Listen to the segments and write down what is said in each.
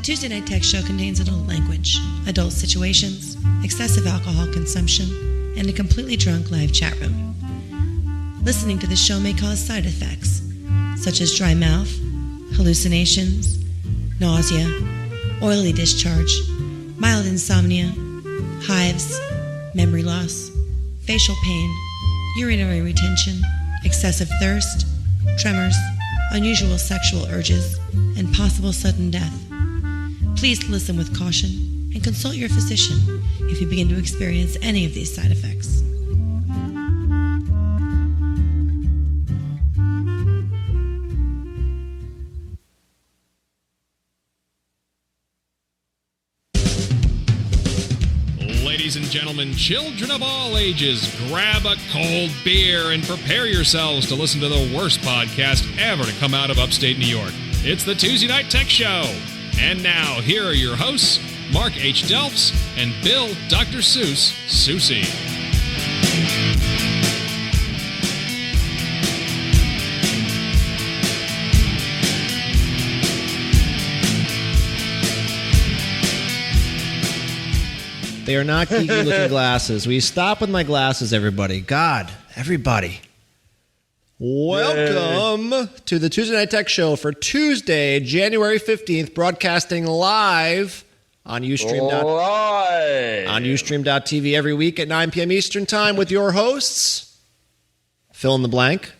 Tuesday Night Tech Show contains adult language, adult situations, excessive alcohol consumption, and a completely drunk live chat room. Listening to the show may cause side effects, such as dry mouth, hallucinations, nausea, oily discharge, mild insomnia, hives, memory loss, facial pain, urinary retention, excessive thirst, tremors, unusual sexual urges, and possible sudden death. Please listen with caution and consult your physician if you begin to experience any of these side effects. Ladies and gentlemen, children of all ages, grab a cold beer and prepare yourselves to listen to the worst podcast ever to come out of upstate New York. It's the Tuesday Night Tech Show. And now, here are your hosts, Mark H. Delps and Bill Dr. Seuss Susie. They are not geeky-looking glasses. Will you stop with my glasses, everybody? God, everybody. Welcome to the Tuesday Night Tech Show for Tuesday, January 15th, broadcasting live on Ustream.tv every week at 9 p.m. Eastern Time with your hosts, fill in the blank.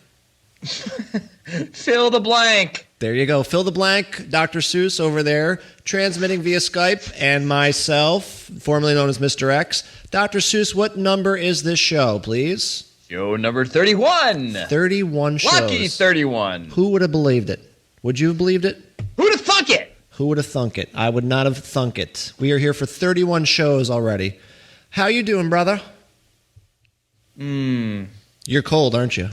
Fill the blank. There you go. Fill the blank. Dr. Seuss over there, transmitting via Skype, and myself, formerly known as Mr. X. Dr. Seuss, what number is this show, please? Show number 31. 31 shows. Lucky 31. Who would have believed it? Would you have believed it? Who'd have thunk it? Who would have thunk it? I would not have thunk it. We are here for 31 shows already. How you doing, brother? You're cold, aren't you?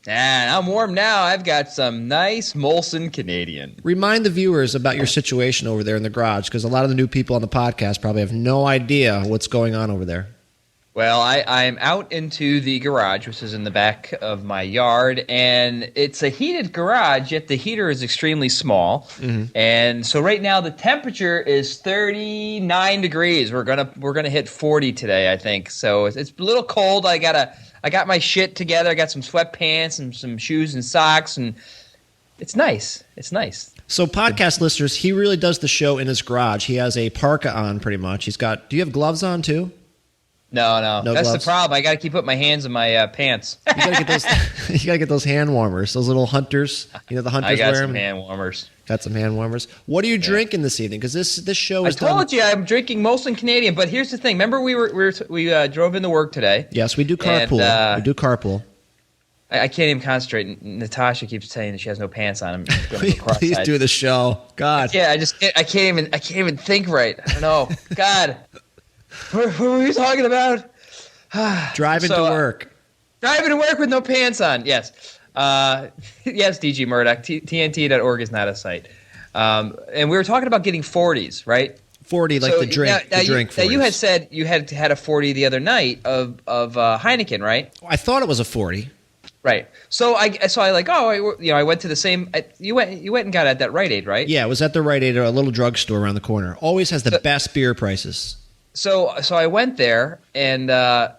And I'm warm now. I've got some nice Molson Canadian. Remind the viewers about your situation over there in the garage, because a lot of the new people on the podcast probably have no idea what's going on over there. Well, I'm out into the garage, which is in the back of my yard, and it's a heated garage, yet the heater is extremely small. Mm-hmm. And so right now the temperature is 39 degrees. We're gonna hit 40 today, I think. So it's a little cold. I got my shit together. I got some sweatpants and some shoes and socks, and it's nice. It's nice. So podcast listeners, he really does the show in his garage. He has a parka on pretty much. Do you have gloves on too? No. That's gloves? the problem. I got to keep putting my hands in my pants. You got to get those. You got to get those hand warmers. Those little hunters. You know the hunters. I got wear some them. hand warmers. Got some hand warmers. What are you drinking this evening? Because this show is. I told you I'm drinking Molson Canadian, but here's the thing. Remember we drove into work today. Yes, we do carpool. We do carpool. I can't even concentrate. Natasha keeps saying that she has no pants on. Please do the show. God. Yeah, I can't even think right. I don't know. God. What were we talking about? Driving to work. Driving to work with no pants on. Yes. Yes, DG Murdoch. TNT.org is not a site. And we were talking about getting 40s, right? 40, like the drink. The drink 40s. You had said you had a 40 the other night of Heineken, right? I thought it was a 40. Right. So I went to the same. You went and got it at that Rite Aid, right? Yeah, it was at the Rite Aid, a little drugstore around the corner. Always has the best beer prices. So I went there and I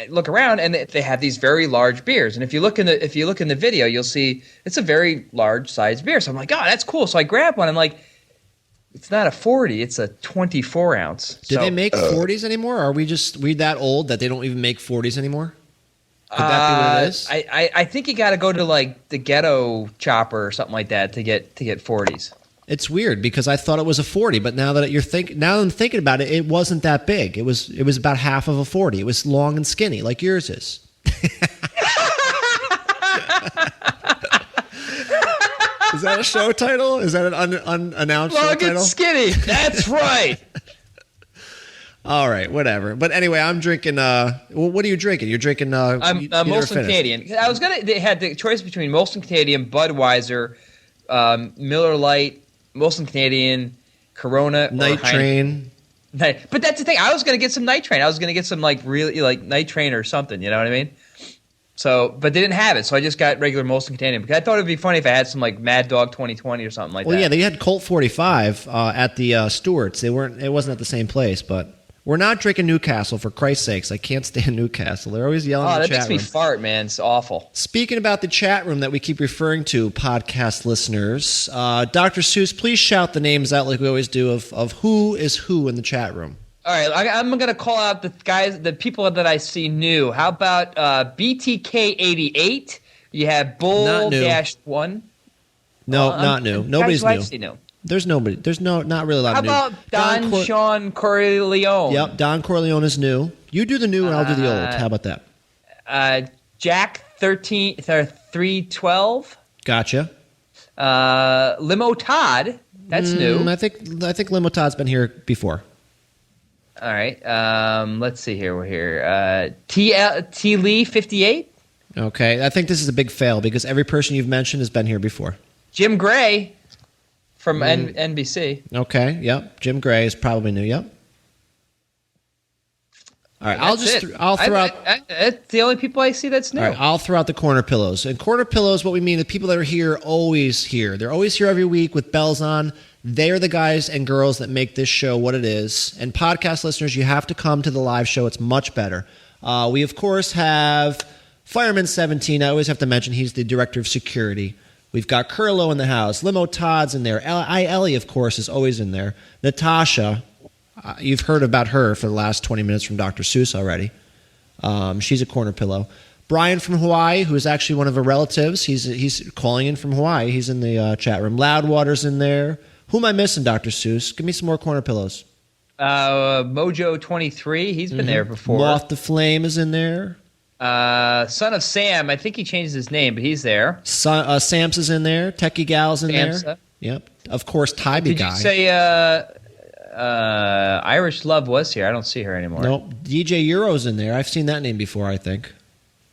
look around and they have these very large beers. And if you look in the video, you'll see it's a very large sized beer. So I'm like, oh, that's cool. So I grab one. I'm like, it's not a 40, it's a 24 ounce. Do they make 40s anymore? Or are we that old that they don't even make 40s anymore? Could that be what it is? I think you got to go to like the Ghetto Chopper or something like that to get 40s. It's weird because I thought it was a 40, but now that now I'm thinking about it, it wasn't that big. It was about half of a 40. It was long and skinny, like yours is. Is that a show title? Is that an unannounced show title? Long and skinny. That's right. All right, whatever. But anyway, I'm drinking. What are you drinking? You're drinking. Molson Canadian. They had the choice between Molson Canadian, Budweiser, Miller Lite, Molson Canadian, Corona, Night Train. But that's the thing. I was going to get some Night Train. I was going to get some really Night Train or something. You know what I mean? So, but they didn't have it, so I just got regular Molson Canadian because I thought it'd be funny if I had some like Mad Dog 2020 or something like that. Well, yeah, they had Colt 45 at the Stewart's. It wasn't at the same place, but we're not drinking Newcastle, for Christ's sakes. I can't stand Newcastle. They're always yelling in the chat room. Oh, that makes me fart, man. It's awful. Speaking about the chat room that we keep referring to, podcast listeners, Dr. Seuss, please shout the names out like we always do of who is who in the chat room. All right, I'm going to call out the people that I see new. How about BTK88? You have Bull-1. No, not new. Nobody's new. Actually new. There's nobody. There's not really a lot of new. How about Sean Corleone? Yep, Don Corleone is new. You do the new and I'll do the old. How about that? Jack 312. Gotcha. Limo Todd. That's new. I think Limo Todd's been here before. All right. Let's see here. We're here. T Lee 58. Okay. I think this is a big fail because every person you've mentioned has been here before. Jim Gray from NBC. Okay. Yep. Jim Gray is probably new. Yep. All right. I'll throw out. That's the only people I see that's new. All right. I'll throw out the corner pillows. And corner pillows, what we mean, the people that are here always here. They're always here every week with bells on. They are the guys and girls that make this show what it is. And podcast listeners, you have to come to the live show. It's much better. We, of course, have Fireman 17. I always have to mention he's the director of security. We've got Curlo in the house. Limo Todd's in there. Ellie, of course, is always in there. Natasha, you've heard about her for the last 20 minutes from Dr. Seuss already. She's a corner pillow. Brian from Hawaii, who is actually one of her relatives. He's calling in from Hawaii. He's in the chat room. Loudwater's in there. Who am I missing, Dr. Seuss? Give me some more corner pillows. Mojo 23, he's been there before. Moth the Flame is in there. Son of Sam, I think he changed his name, but he's there. Sam's is in there. Techie Gal's in Samsa. there. Yep. Of course, Tybee Guy. Did you say Irish Love was here? I don't see her anymore. Nope. DJ Euro's in there. I've seen that name before, I think.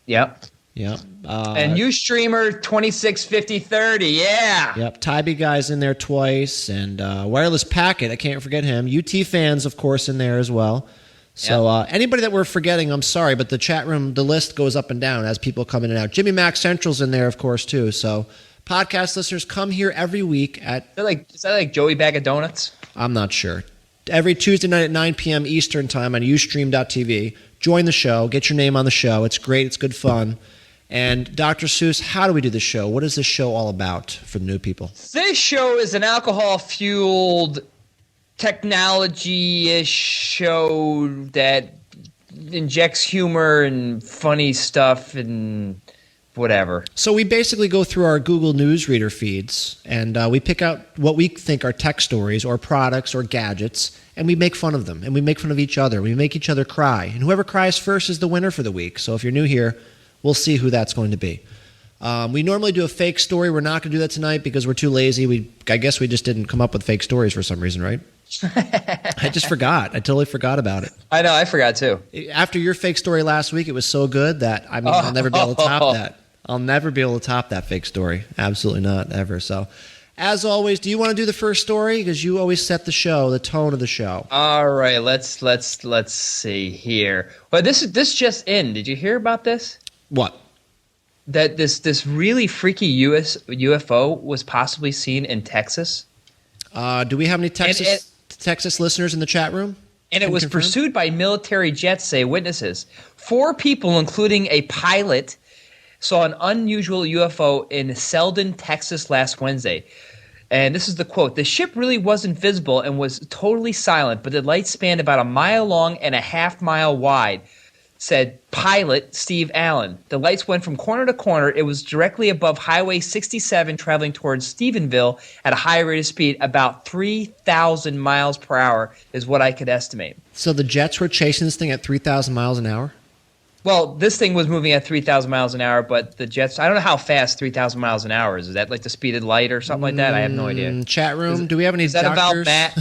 Yep. Yep. And Ustreamer 265030, yeah. Yep. Tybee Guy's in there twice. And Wireless Packet, I can't forget him. UT fans, of course, in there as well. So anybody that we're forgetting, I'm sorry, but the chat room, the list goes up and down as people come in and out. Jimmy Mac Central's in there, of course, too. So podcast listeners, come here every week at... Is that like Joey Bag of Donuts? I'm not sure. Every Tuesday night at 9 p.m. Eastern Time on Ustream.tv. Join the show. Get your name on the show. It's great. It's good fun. And Dr. Seuss, how do we do this show? What is this show all about for the new people? This show is an alcohol-fueled technology-ish show that injects humor and funny stuff and whatever. So we basically go through our Google News Reader feeds, and we pick out what we think are tech stories or products or gadgets, and we make fun of them, and we make fun of each other. We make each other cry, and whoever cries first is the winner for the week. So if you're new here, we'll see who that's going to be. We normally do a fake story. We're not going to do that tonight because we're too lazy. I guess we just didn't come up with fake stories for some reason, right? I just forgot. I totally forgot about it. I know. I forgot too. After your fake story last week, it was so good that I'll never be able to top that. I'll never be able to top that fake story. Absolutely not, ever. So, as always, do you want to do the first story? Because you always set the show, the tone of the show. All right. Let's see here. Well, this just in. Did you hear about this? What? That this really freaky UFO was possibly seen in Texas. Do we have any Texas listeners in the chat room? And it was pursued by military jets, say witnesses. 4 people, including a pilot, saw an unusual UFO in Selden, Texas last Wednesday. And this is the quote. The ship really wasn't visible and was totally silent, but the light spanned about a mile long and a half-mile wide, said pilot Steve Allen. The lights went from corner to corner. It was directly above Highway 67 traveling towards Stephenville at a high rate of speed. About 3,000 miles per hour is what I could estimate. So the jets were chasing this thing at 3,000 miles an hour? Well, this thing was moving at 3,000 miles an hour, but the jets, I don't know how fast 3,000 miles an hour is. Is that like the speed of light or something like that? I have no idea. Chat room, do we have any doctors? Is that doctors? about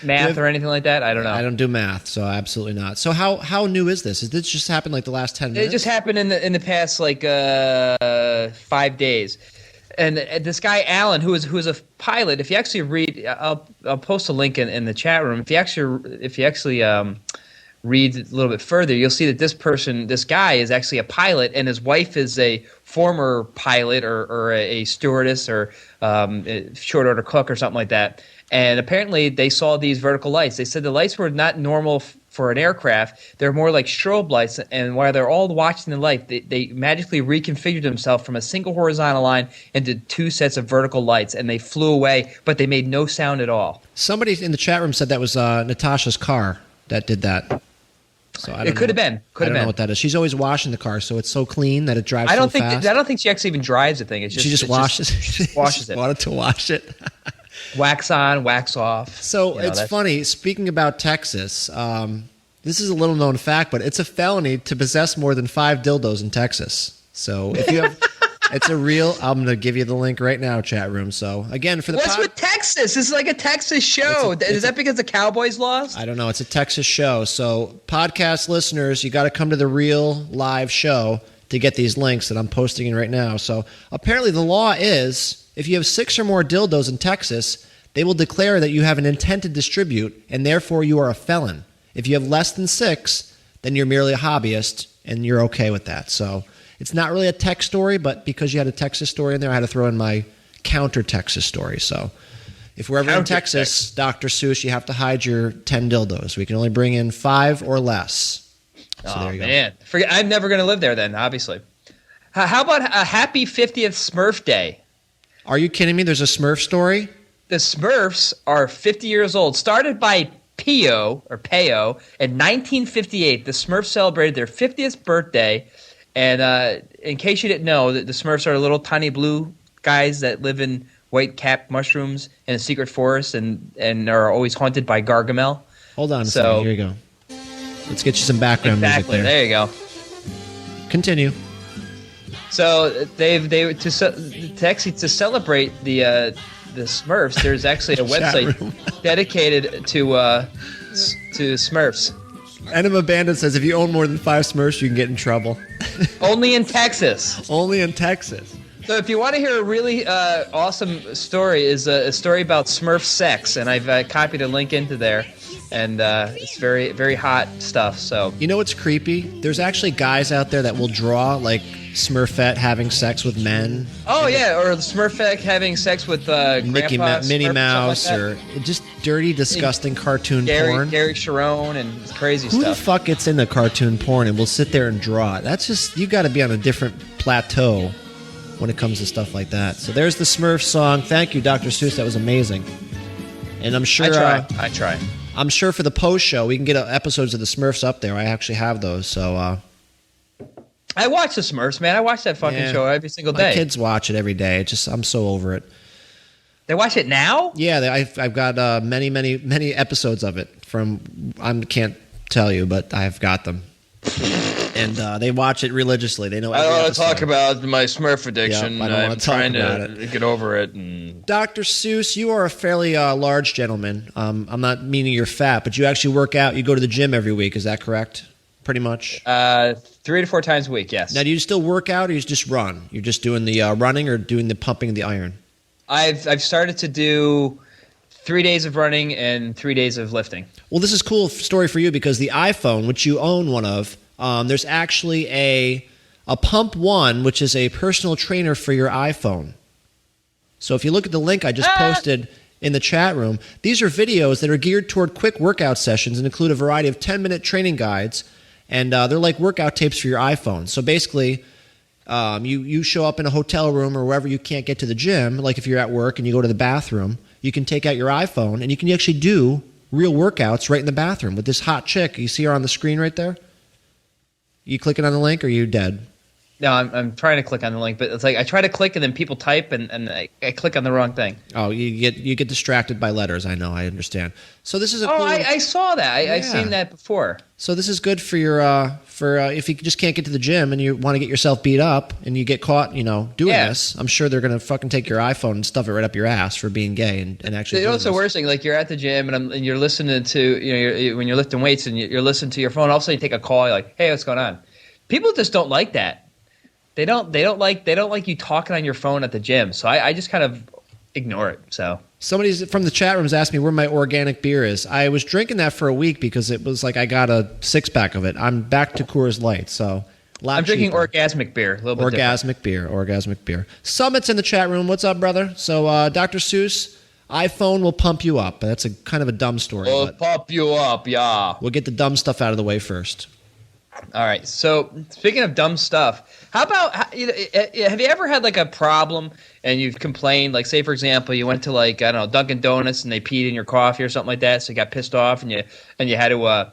math or anything like that? I don't know. I don't do math, so absolutely not. So how new is this? Did this just happen like the last 10 minutes? It just happened in the past 5 days. And this guy Allen, who is a pilot, if you actually read, I'll post a link in the chat room. If you actually read a little bit further, you'll see that this guy is actually a pilot, and his wife is a former pilot or a stewardess or a short order cook or something like that. And apparently they saw these vertical lights. They said the lights were not normal for an aircraft. They're more like strobe lights. And while they're all watching the light, they magically reconfigured themselves from a single horizontal line into 2 sets of vertical lights. And they flew away, but they made no sound at all. Somebody in the chat room said that was Natasha's car that did that. So it could have been. I don't know what that is. She's always washing the car, so it's so clean that it drives so fast. I don't think she actually even drives the thing. She just washes it. She washes it. Wanted to wash it. Wax on, wax off. So it's funny. Speaking about Texas, this is a little known fact, but it's a felony to possess more than 5 dildos in Texas. So if you have, it's a real. I'm going to give you the link right now, chat room. So again, for the what's with Texas? This is like a Texas show. Is that because the Cowboys lost? I don't know. It's a Texas show. So podcast listeners, you got to come to the real live show to get these links that I'm posting in right now. So apparently the law is, if you have 6 or more dildos in Texas, they will declare that you have an intent to distribute, and therefore you are a felon. If you have less than 6, then you're merely a hobbyist, and you're okay with that. So it's not really a tech story, but because you had a Texas story in there, I had to throw in my counter-Texas story. So if we're ever in Texas, Dr. Seuss, you have to hide your 10 dildos. We can only bring in 5 or less. So there you go. Man. I'm never going to live there then, obviously. How about a happy 50th Smurf Day? Are you kidding me? There's a Smurf story? The Smurfs are 50 years old. Started by Pio in 1958. The Smurfs celebrated their 50th birthday. And in case you didn't know, the Smurfs are little tiny blue guys that live in white-capped mushrooms in a secret forest and are always haunted by Gargamel. Hold on a second. Here you go. Let's get you some background music there. There you go. Continue. So to celebrate the Smurfs, there's actually a website dedicated to Smurfs. Enema Bandit says if you own more than 5 Smurfs, you can get in trouble. Only in Texas. Only in Texas. So if you want to hear a really awesome story, is a story about Smurf sex, and I've copied a link into there. And it's very, very hot stuff. So you know what's creepy? There's actually guys out there that will draw like Smurfette having sex with men. Oh yeah, or Smurfette having sex with Minnie Smurf, Mouse, like or just dirty, disgusting cartoon porn. Gary Sharon and crazy stuff. Who the fuck gets into cartoon porn and will sit there and draw it? That's just, you got to be on a different plateau when it comes to stuff like that. So there's the Smurf song. Thank you, Dr. Seuss. That was amazing. And I'm sure I try. I'm sure for the post show we can get episodes of the Smurfs up there. I actually have those, so. I watch the Smurfs, man. I watch that fucking show every single day. My kids watch it every day. I'm so over it. They watch it now? Yeah, I've got many episodes of it. I can't tell you, but I've got them. And they watch it religiously. They know. I don't want to talk about my Smurf addiction. Yep, I'm trying to get over it. And Dr. Seuss, you are a fairly large gentleman. I'm not meaning you're fat, but you actually work out. You go to the gym every week. Is that correct? Pretty much. 3 to 4 times a week. Yes. Now, do you still work out, or you just run? You're just doing the running, or doing the pumping of the iron? I've started to do 3 days of running and 3 days of lifting. Well, this is a cool story for you because the iPhone, which you own one of, there's actually a Pump One, which is a personal trainer for your iPhone. So if you look at the link I just posted in the chat room, these are videos that are geared toward quick workout sessions and include a variety of 10-minute training guides, and they're like workout tapes for your iPhone. So basically, you show up in a hotel room or wherever you can't get to the gym, like if you're at work and you go to the bathroom, you can take out your iPhone and you can actually do real workouts right in the bathroom with this hot chick. You see her on the screen right there? You clicking on the link, or are you dead? No, I'm trying to click on the link, but it's like I try to click and then people type and I click on the wrong thing. Oh, you get distracted by letters. I know, I understand. So this is I saw that. I've seen that before. So this is good for your if you just can't get to the gym and you want to get yourself beat up and you get caught, doing this. I'm sure they're gonna fucking take your iPhone and stuff it right up your ass for being gay and actually. You know what's the worst thing? Like you're at the gym and you're listening to when you're lifting weights and you're listening to your phone. All of a sudden you take a call. You're like, hey, what's going on? People just don't like that. They don't like you talking on your phone at the gym. So I just kind of ignore it. So somebody from the chat rooms asked me where my organic beer is. I was drinking that for a week because it was like I got a 6-pack of it. I'm back to Coors Light, so I'm drinking orgasmic beer. A little bit orgasmic beer. Summit's in the chat room. What's up, brother? So Dr. Seuss, iPhone will pump you up. That's a kind of a dumb story. We'll pump you up, yeah. We'll get the dumb stuff out of the way first. All right. So speaking of dumb stuff, how about have you ever had like a problem and you've complained? Like, say for example, you went to like I don't know Dunkin' Donuts and they peed in your coffee or something like that, so you got pissed off and you had to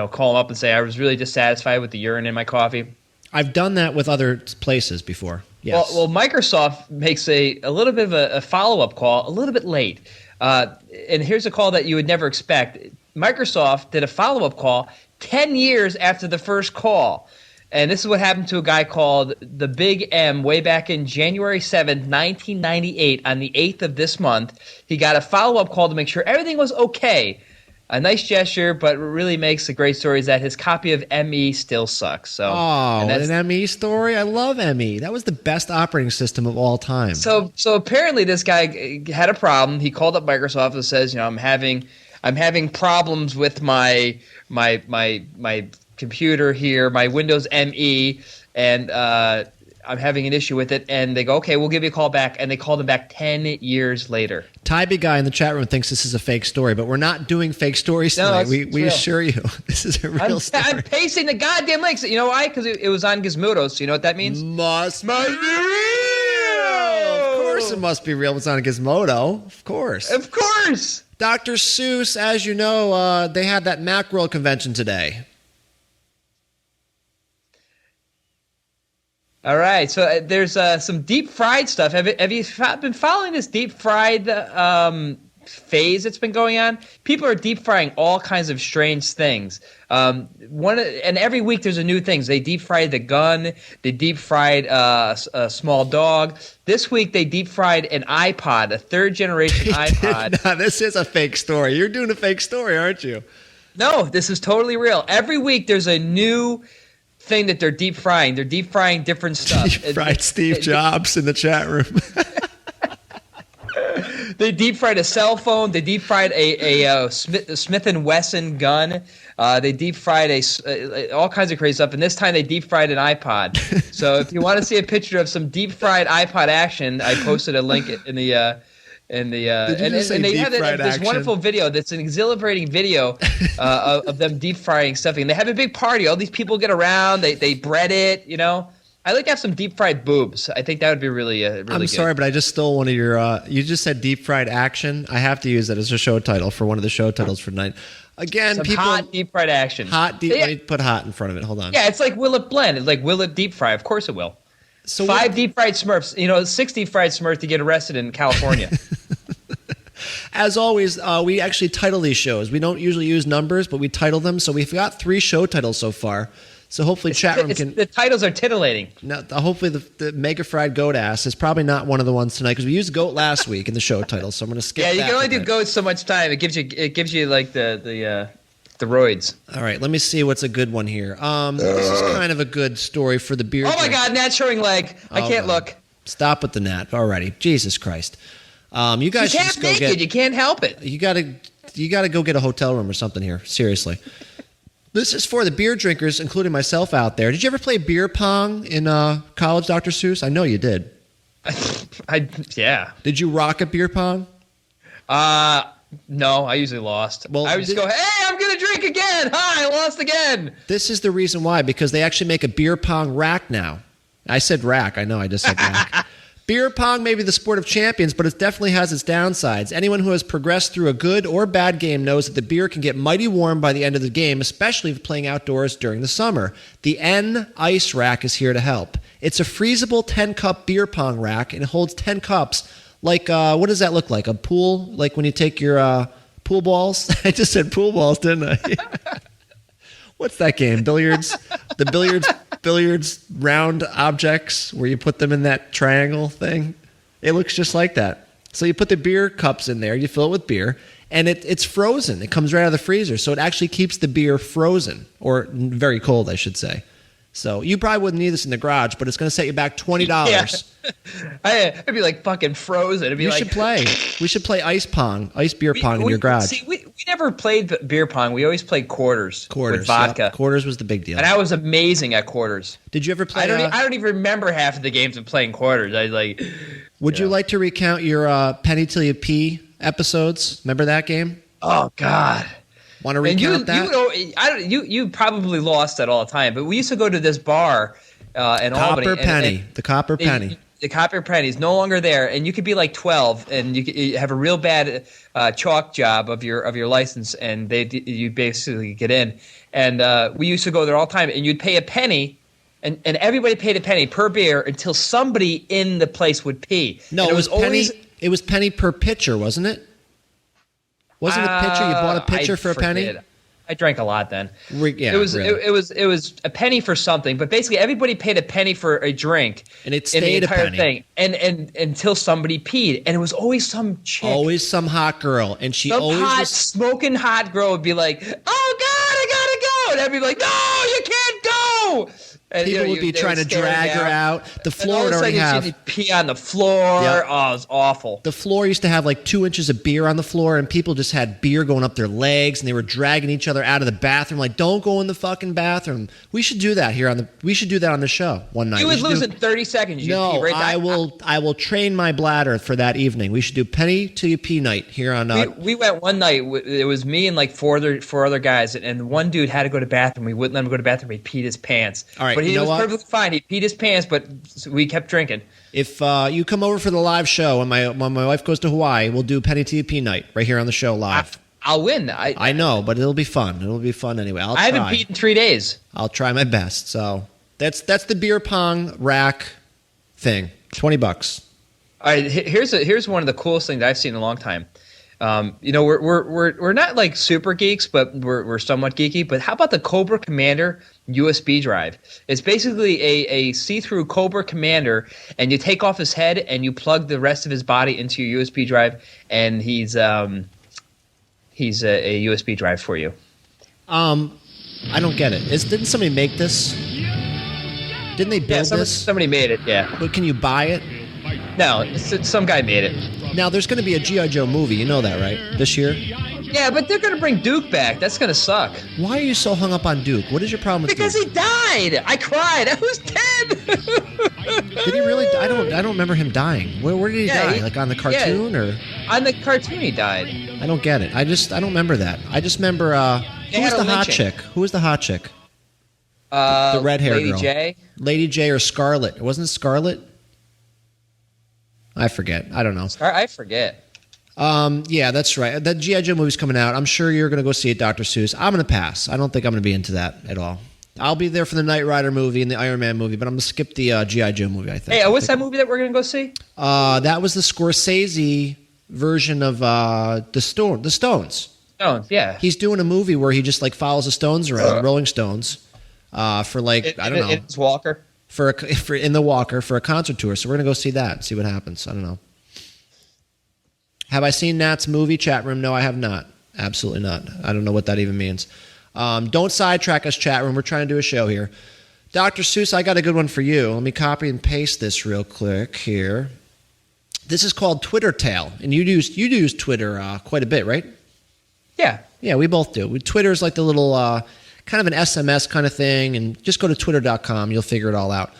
call them up and say I was really dissatisfied with the urine in my coffee. I've done that with other places before. Yes. Well, Microsoft makes a little bit of a follow-up call a little bit late. And here's a call that you would never expect. Microsoft did a follow-up call 10 years after the first call. And this is what happened to a guy called the Big M way back in January 7th, 1998, on the 8th of this month. He got a follow-up call to make sure everything was okay. A nice gesture, but what really makes a great story is that his copy of ME still sucks. So, an ME story? I love ME. That was the best operating system of all time. So apparently this guy had a problem. He called up Microsoft and says, I'm having problems with my computer here, my Windows ME, and I'm having an issue with it. And they go, okay, we'll give you a call back. And they called him back 10 years later. Tybee guy in the chat room thinks this is a fake story, but we're not doing fake stories tonight. We assure you, this is a real story. I'm pasting the goddamn links. You know why? Because it was on Gizmodo. So you know what that means? Must be real. Of course it must be real. It's on Gizmodo. Of course. Of course. Dr. Seuss, as you know, they had that Macworld convention today. All right, so there's some deep fried stuff. Have you been following this deep fried phase that's been going on? People are deep frying all kinds of strange things. And every week there's a new thing. They deep fried the gun. They deep fried a small dog. This week they deep fried an iPod, a third generation iPod. No, this is a fake story. You're doing a fake story, aren't you? No, this is totally real. Every week there's a new thing that they're deep frying. They're deep frying different stuff. Deep fried Steve Jobs in the chat room. They deep fried a cell phone. They deep fried a Smith & Wesson gun. They deep fried all kinds of crazy stuff. And this time they deep fried an iPod. So if you want to see a picture of some deep fried iPod action, I posted a link in the. And they have this wonderful video that's an exhilarating video of them deep frying stuffing. And they have a big party. All these people get around. They bread it, I'd like to have some deep fried boobs. I think that would be really good. I'm sorry, but I just stole one of your you just said deep fried action. I have to use that as a show title for one of the show titles for tonight. Again, some people hot deep fried action. Let me put hot in front of it. Hold on. Yeah, it's like will it blend? It's like will it deep fry? Of course it will. So 5 deep fried Smurfs, 6 deep fried Smurfs to get arrested in California. As always, we actually title these shows. We don't usually use numbers, but we title them. So we've got 3 show titles so far. So hopefully chat room can... The titles are titillating. No, hopefully the Mega Fried Goat Ass is probably not one of the ones tonight because we used goat last week in the show title. So I'm going to skip that. Yeah, you can only do goats so much time. It gives you like the roids. All right, let me see what's a good one here. This is kind of a good story for the beer. Oh my God, Nat showing leg. I can't look. Stop with the Nat already. Jesus Christ. You guys should just go naked. You can't help it. You gotta go get a hotel room or something here. Seriously. This is for the beer drinkers, including myself out there. Did you ever play beer pong in college, Dr. Seuss? I know you did. Yeah. Did you rock at beer pong? No, I usually lost. Well, I would just go, hey, I'm going to drink again. Hi, I lost again. This is the reason why, because they actually make a beer pong rack now. I said rack. I know I just said rack. Beer pong may be the sport of champions, but it definitely has its downsides. Anyone who has progressed through a good or bad game knows that the beer can get mighty warm by the end of the game, especially if playing outdoors during the summer. The N Ice Rack is here to help. It's a freezable 10-cup beer pong rack, and it holds 10 cups. Like, what does that look like? A pool? Like when you take your pool balls? I just said pool balls, didn't I? What's that game? Billiards? The billiards round objects where you put them in that triangle thing? It looks just like that. So you put the beer cups in there, you fill it with beer, and it's frozen. It comes right out of the freezer, so it actually keeps the beer frozen, or very cold, I should say. So you probably wouldn't need this in the garage, but it's going to set you back $20. Yeah. I'd be like fucking frozen. It'd be We should play ice beer pong in your garage. See, we never played beer pong. We always played quarters with vodka. Yep. Quarters was the big deal. And I was amazing at quarters. Did you ever play? I don't even remember half of the games of playing quarters. Would you like to recount your penny till you pee episodes? Remember that game? Oh God. Want to recount that? You probably lost that all the time, but we used to go to this bar in Albany. The Copper Penny. The Copper Penny is no longer there, and you could be like 12, and you have a real bad chalk job of your license, and you basically get in. And we used to go there all the time, and you'd pay a penny, and everybody paid a penny per beer until somebody in the place would pee. No, and it was penny. It was penny per pitcher, wasn't it? Wasn't a pitcher? You bought a pitcher for a penny? I drank a lot then. Yeah, it was a penny for something, but basically everybody paid a penny for a drink, and it stayed in the entire a penny. thing, and until somebody peed, and it was always some chick, always some hot girl, and she always smoking hot girl would be like, "Oh God, I gotta go," and I'd be like, "No, you can't go." And, people would be trying to drag her out. The floor would already have she'd pee on the floor. Yep. Oh, it was awful. The floor used to have like 2 inches of beer on the floor, and people just had beer going up their legs, and they were dragging each other out of the bathroom. Like, don't go in the fucking bathroom. We should do that We should do that on the show one night. You would lose in 30 seconds. No, I will train my bladder for that evening. We should do penny till you pee night here on. We went one night. It was me and like four other guys, and one dude had to go to the bathroom. We wouldn't let him go to the bathroom. He peed his pants. All right, but he was perfectly fine. He peed his pants, but we kept drinking. If you come over for the live show when my wife goes to Hawaii, we'll do penny TP night right here on the show live. I'll win. I know, but it'll be fun. It'll be fun anyway. I haven't peed in 3 days. I'll try my best. So that's the beer pong rack thing. $20. All right, here's one of the coolest things I've seen in a long time. We're not like super geeks, but we're somewhat geeky. But how about the Cobra Commander USB drive? It's basically a see-through Cobra Commander, and you take off his head and you plug the rest of his body into your USB drive, and he's a USB drive for you. I don't get it. Didn't somebody make this? Didn't they build this? Somebody made it. Yeah. But can you buy it? No, some guy made it. Now, there's going to be a G.I. Joe movie. You know that, right? This year? Yeah, but they're going to bring Duke back. That's going to suck. Why are you so hung up on Duke? What is your problem with Duke? Because he died. I cried. I was 10. Did he really? I don't remember him dying. Where did he die? Like on the cartoon or? On the cartoon, he died. I don't get it. I don't remember that. I just remember who was the hot chick? Who was the hot chick? The red hair girl. Lady J or Scarlet? It wasn't Scarlet. I forget. I don't know. I forget. Yeah, that's right. That G.I. Joe movie's coming out. I'm sure you're going to go see it, Dr. Seuss. I'm going to pass. I don't think I'm going to be into that at all. I'll be there for the Knight Rider movie and the Iron Man movie, but I'm going to skip the G.I. Joe movie, I think. Hey, what's that movie that we're going to go see? That was the Scorsese version of the Stones. Stones, yeah. He's doing a movie where he just like follows the Stones around, Rolling Stones, for like, I don't know. In his walker? For in the Walker for a concert tour. So we're going to go see that and see what happens. I don't know. Have I seen Nat's movie? Chat room? No, I have not. Absolutely not. I don't know what that even means. Don't sidetrack us, chat room. We're trying to do a show here. Dr. Seuss, I got a good one for you. Let me copy and paste this real quick here. This is called Twitter Tale. And you use Twitter quite a bit, right? Yeah. Yeah, we both do. Twitter's like the little... kind of an SMS kind of thing, and just go to twitter.com. You'll figure it all out.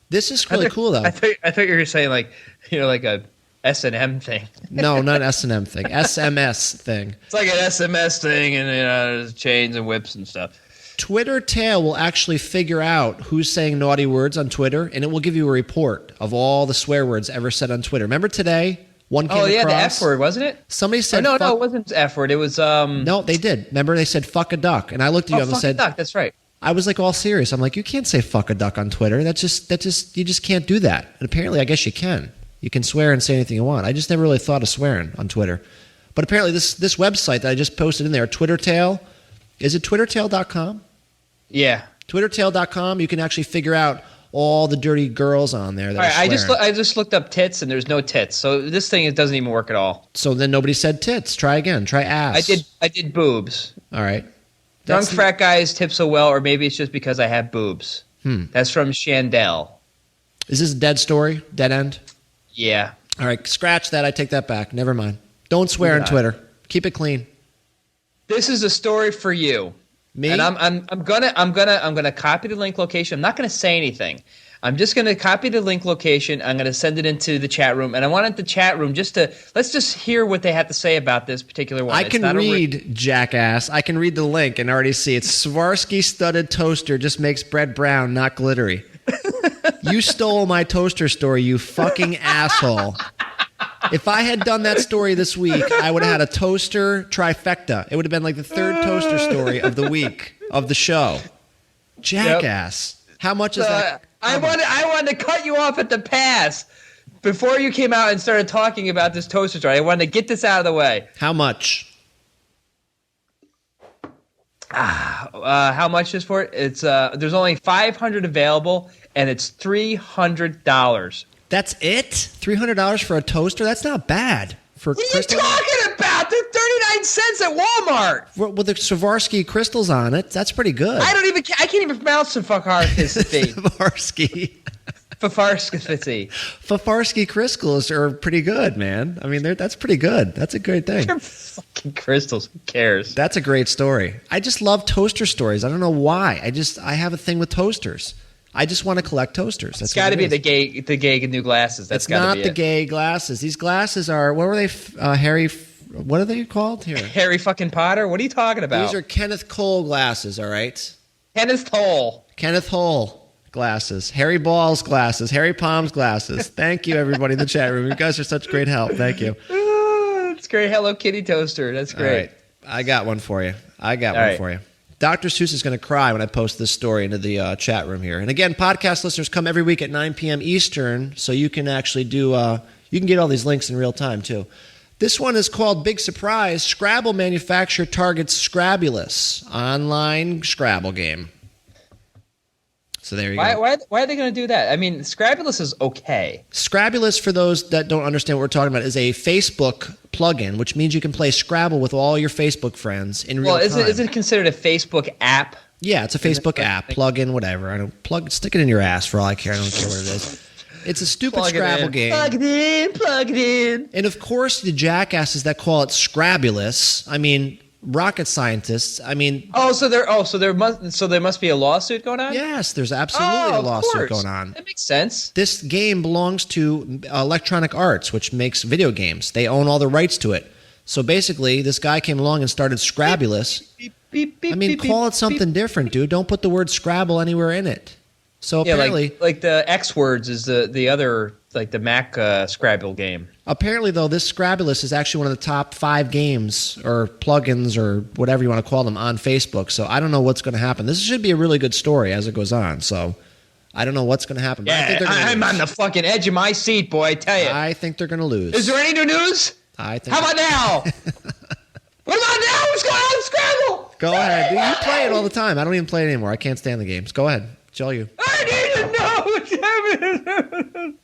This is really cool, though. I thought you were saying like a S&M thing. No, not S&M thing. SMS thing. It's like an SMS thing, and there's chains and whips and stuff. Twitter Tail will actually figure out who's saying naughty words on Twitter, and it will give you a report of all the swear words ever said on Twitter. Remember today? One came across. The F word, wasn't it? Somebody said no, it wasn't F word. It was No, they did. Remember they said fuck a duck, and I looked at you and said fuck a duck. That's right. I was like all serious. I'm like, you can't say fuck a duck on Twitter. That just you just can't do that. And apparently, I guess you can. You can swear and say anything you want. I just never really thought of swearing on Twitter. But apparently, this website that I just posted in there, Twittertail, is it twittertail.com? Yeah. Twittertail.com. You can actually figure out all the dirty girls on there. That I just looked up tits, and there's no tits. So this thing, it doesn't even work at all. So then nobody said tits. Try again. Try ass. I did boobs. All right. Drunk frat guys tip so well, or maybe it's just because I have boobs. That's from Chandel. Is this a dead story? Dead end? Yeah. All right, scratch that. I take that back. Never mind. Don't swear on Twitter. Keep it clean. This is a story for you. Me? And I'm gonna copy the link location. I'm not gonna say anything. I'm just gonna copy the link location. I'm gonna send it into the chat room, and I wanted the chat room let's just hear what they have to say about this particular one. I can read, jackass. I can read the link and already see it. Swarovski studded toaster just makes bread brown, not glittery. You stole my toaster story, you fucking asshole. If I had done that story this week, I would have had a toaster trifecta. It would have been like the third toaster story of the week of the show. Jackass. Yep. How much is that? I wanted to cut you off at the pass before you came out and started talking about this toaster story. I wanted to get this out of the way. How much? How much is for it? It's there's only 500 available, and it's $300. That's it? $300 for a toaster? That's not bad. For what are you talking about? They're 39 cents at Walmart. With the Swarovski crystals on it, that's pretty good. I can't even pronounce Swarovski. Swarovski crystals are pretty good, man. I mean, that's pretty good. That's a great thing. They're fucking crystals. Who cares? That's a great story. I just love toaster stories. I don't know why. I have a thing with toasters. I just want to collect toasters. That's got to be the gay new glasses. That's got to be it. It's not the gay glasses. These glasses are, what were they, Harry, what are they called here? Harry fucking Potter? What are you talking about? These are Kenneth Cole glasses, all right? Kenneth Cole glasses. Harry Balls glasses. Harry Palms glasses. Thank you, everybody in the chat room. You guys are such great help. Thank you. It's great. Hello Kitty toaster. That's great. All right. I got one for you. For you. Dr. Seuss is going to cry when I post this story into the chat room here. And again, podcast listeners come every week at 9 p.m. Eastern, so you can actually you can get all these links in real time, too. This one is called Big Surprise. Scrabble manufacturer targets Scrabulous, online Scrabble game. So there you go. Why are they going to do that? I mean, Scrabulous is okay. Scrabulous, for those that don't understand what we're talking about, is a Facebook plugin, which means you can play Scrabble with all your Facebook friends in real time. Well, is it considered a Facebook app? Yeah, it's a Facebook app, plugin, whatever. Stick it in your ass for all I care. I don't care what it is. It's a stupid Scrabble game. Plug it in. And of course, the jackasses that call it Scrabulous, I mean, rocket scientists, I mean... So there must be a lawsuit going on? Yes, there's absolutely a lawsuit going on. That makes sense. This game belongs to Electronic Arts, which makes video games. They own all the rights to it. So basically, this guy came along and started Scrabulous. I mean, call it something different, dude. Don't put the word Scrabble anywhere in it. So apparently... like the X words is the other, like the Mac Scrabble game. Apparently, though, this Scrabulous is actually one of the top 5 games or plugins or whatever you want to call them on Facebook. So I don't know what's going to happen. This should be a really good story as it goes on. So I don't know what's going to happen. But Yeah, I'm on the fucking edge of my seat, boy, I tell you. I think they're going to lose. Is there any new news? I think. How about now? What about now? What's going on in Scrabble? Go ahead. Dude, you play it all the time. I don't even play it anymore. I can't stand the games. Go ahead. It's all you. I need to know what's happening.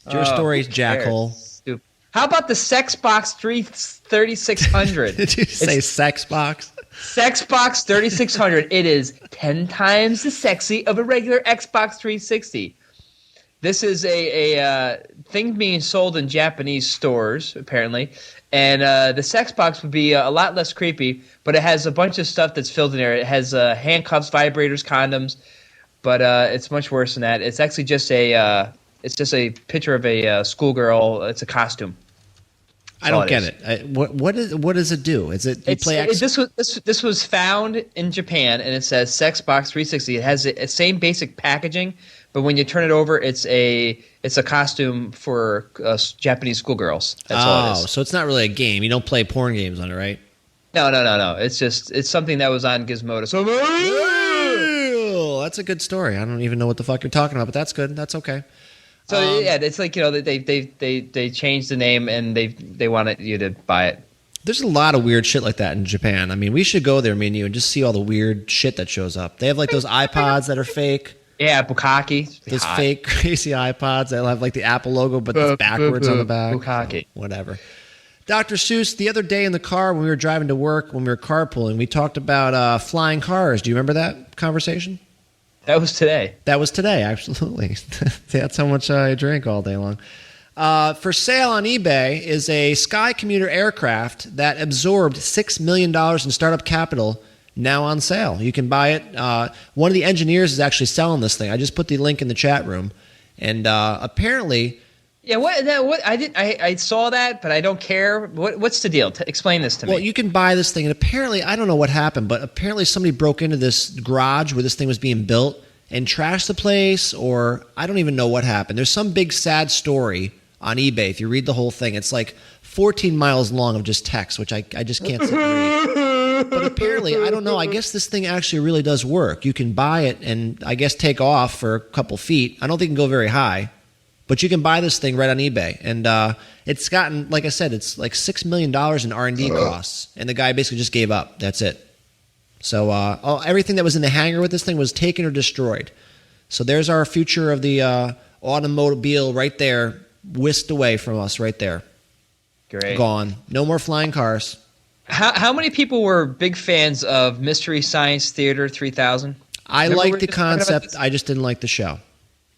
It's your stories, jackhole. Stupid. How about the Sexbox 3600? Did you say sex box? Sexbox 3600. It is 10 times the sexy of a regular Xbox 360. This is a thing being sold in Japanese stores, apparently. And the sex box would be a lot less creepy, but it has a bunch of stuff that's filled in there. It has handcuffs, vibrators, condoms, but it's much worse than that. It's actually just a picture of a schoolgirl. It's a costume. I don't get it. What does it do? Is it This was found in Japan, and it says Sexbox 360. It has the same basic packaging, but when you turn it over, it's a costume for Japanese schoolgirls. That's all it is. So it's not really a game. You don't play porn games on it, right? No. It's something that was on Gizmodo. So that's a good story. I don't even know what the fuck you're talking about, but that's good. That's okay. So yeah, it's like, they changed the name and they wanted you to buy it. There's a lot of weird shit like that in Japan. I mean, we should go there, me and you, and just see all the weird shit that shows up. They have like those iPods that are fake. Yeah, Bukkake. Those fake crazy iPods that have like the Apple logo, but it's backwards on the back. Bukkake. Whatever. Dr. Seuss, the other day in the car when we were driving to work, when we were carpooling, we talked about flying cars. Do you remember that conversation? That was today. That was today, absolutely. That's how much I drink all day long. For sale on eBay is a Sky Commuter aircraft that absorbed $6 million in startup capital, now on sale. You can buy it. One of the engineers is actually selling this thing. I just put the link in the chat room. And apparently... Yeah, what I saw that, but I don't care. What's the deal? Explain this to me. Well, you can buy this thing, and apparently, I don't know what happened, but apparently somebody broke into this garage where this thing was being built and trashed the place, or I don't even know what happened. There's some big sad story on eBay. If you read the whole thing, it's like 14 miles long of just text, which I just can't sit and read. But apparently, I don't know, I guess this thing actually really does work. You can buy it and I guess take off for a couple feet. I don't think it can go very high. But you can buy this thing right on eBay. And it's gotten, like I said, it's like $6 million in R&D costs. And the guy basically just gave up. That's it. So everything that was in the hangar with this thing was taken or destroyed. So there's our future of the automobile right there, whisked away from us right there. Great. Gone. No more flying cars. How many people were big fans of Mystery Science Theater 3000? I liked the concept. I just didn't like the show.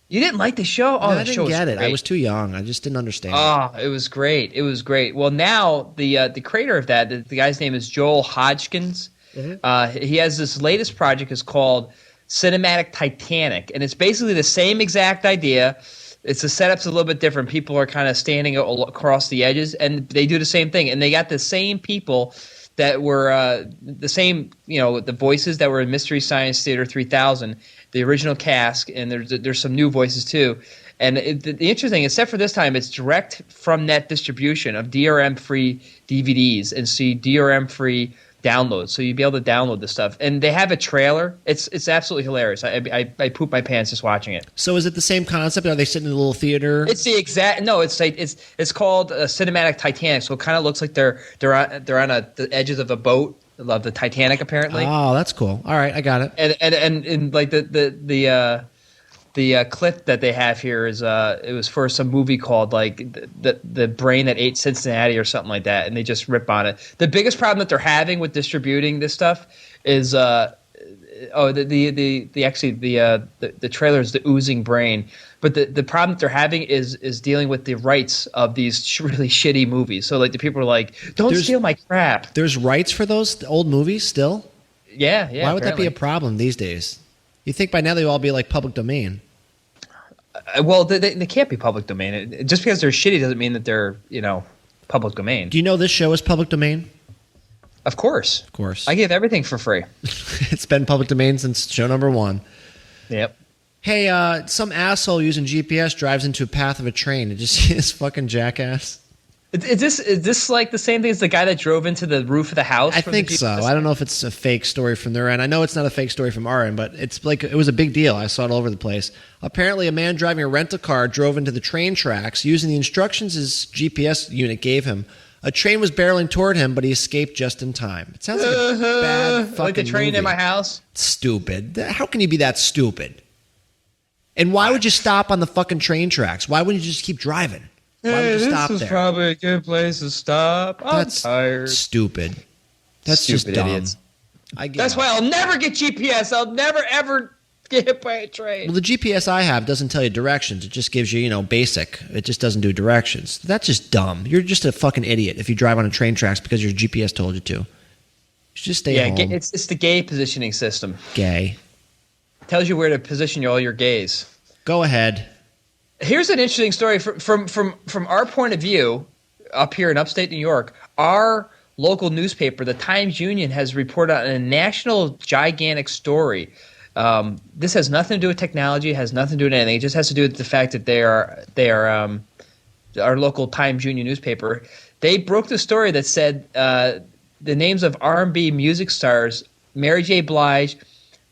You didn't like the show? Oh, no, I didn't get it. Great. I was too young. I just didn't understand. Oh, it was great. It was great. Well, now the creator of that, the guy's name is Joel Hodgkins. Mm-hmm. He has this latest project. It's called Cinematic Titanic, and it's basically the same exact idea. It's the setup's a little bit different. People are kind of standing across the edges, and they do the same thing. And they got the same people that were the same, the voices that were in Mystery Science Theater 3000. The original cast, and there's some new voices too. And the interesting thing, except for this time, it's direct from net distribution of DRM-free DVDs and see DRM-free downloads. So you'd be able to download this stuff. And they have a trailer. It's absolutely hilarious. I poop my pants just watching it. So is it the same concept? Are they sitting in a little theater? It's the exact no. It's like it's called Cinematic Titanic. So it kind of looks like they're on the edges of a boat. Of the Titanic, apparently. Oh, that's cool. All right, I got it. And like the clip that they have here is it was for some movie called like the brain that ate Cincinnati or something like that, and they just rip on it. The biggest problem that they're having with distributing this stuff is the trailer is the oozing brain. But the problem that they're having is dealing with the rights of these really shitty movies. So like the people are like, don't steal my crap. There's rights for those old movies still? Yeah. Why would that be a problem these days? You think by now they would all be like public domain. Well, they can't be public domain. Just because they're shitty doesn't mean that they're, public domain. Do you know this show is public domain? Of course. Of course. I give everything for free. It's been public domain since show number 1. Yep. Hey, some asshole using GPS drives into a path of a train. Did you see this fucking jackass? Is this like the same thing as the guy that drove into the roof of the house? I think so. I don't know if it's a fake story from their end. I know it's not a fake story from our end, but it's like it was a big deal. I saw it all over the place. Apparently, a man driving a rental car drove into the train tracks using the instructions his GPS unit gave him. A train was barreling toward him, but he escaped just in time. It sounds like a bad fucking like the train movie. in my house? Stupid. How can you be that stupid? And why would you stop on the fucking train tracks? Why wouldn't you just keep driving? Why would you stop there? This is probably a good place to stop. I'm tired. Stupid. That's stupid, just dumb. Idiots. That's why I'll never get GPS. I'll never, ever get hit by a train. Well, the GPS I have doesn't tell you directions. It just gives you, basic. It just doesn't do directions. That's just dumb. You're just a fucking idiot if you drive on a train tracks because your GPS told you to. You should just stay home. Yeah, it's the gay positioning system. Gay. Tells you where to position all your gays. Go ahead. Here's an interesting story from our point of view up here in upstate New York. Our local newspaper, the Times-Union, has reported on a national gigantic story. This has nothing to do with technology. It has nothing to do with anything. It just has to do with the fact that they are our local Times-Union newspaper. They broke the story that said the names of R&B music stars Mary J. Blige,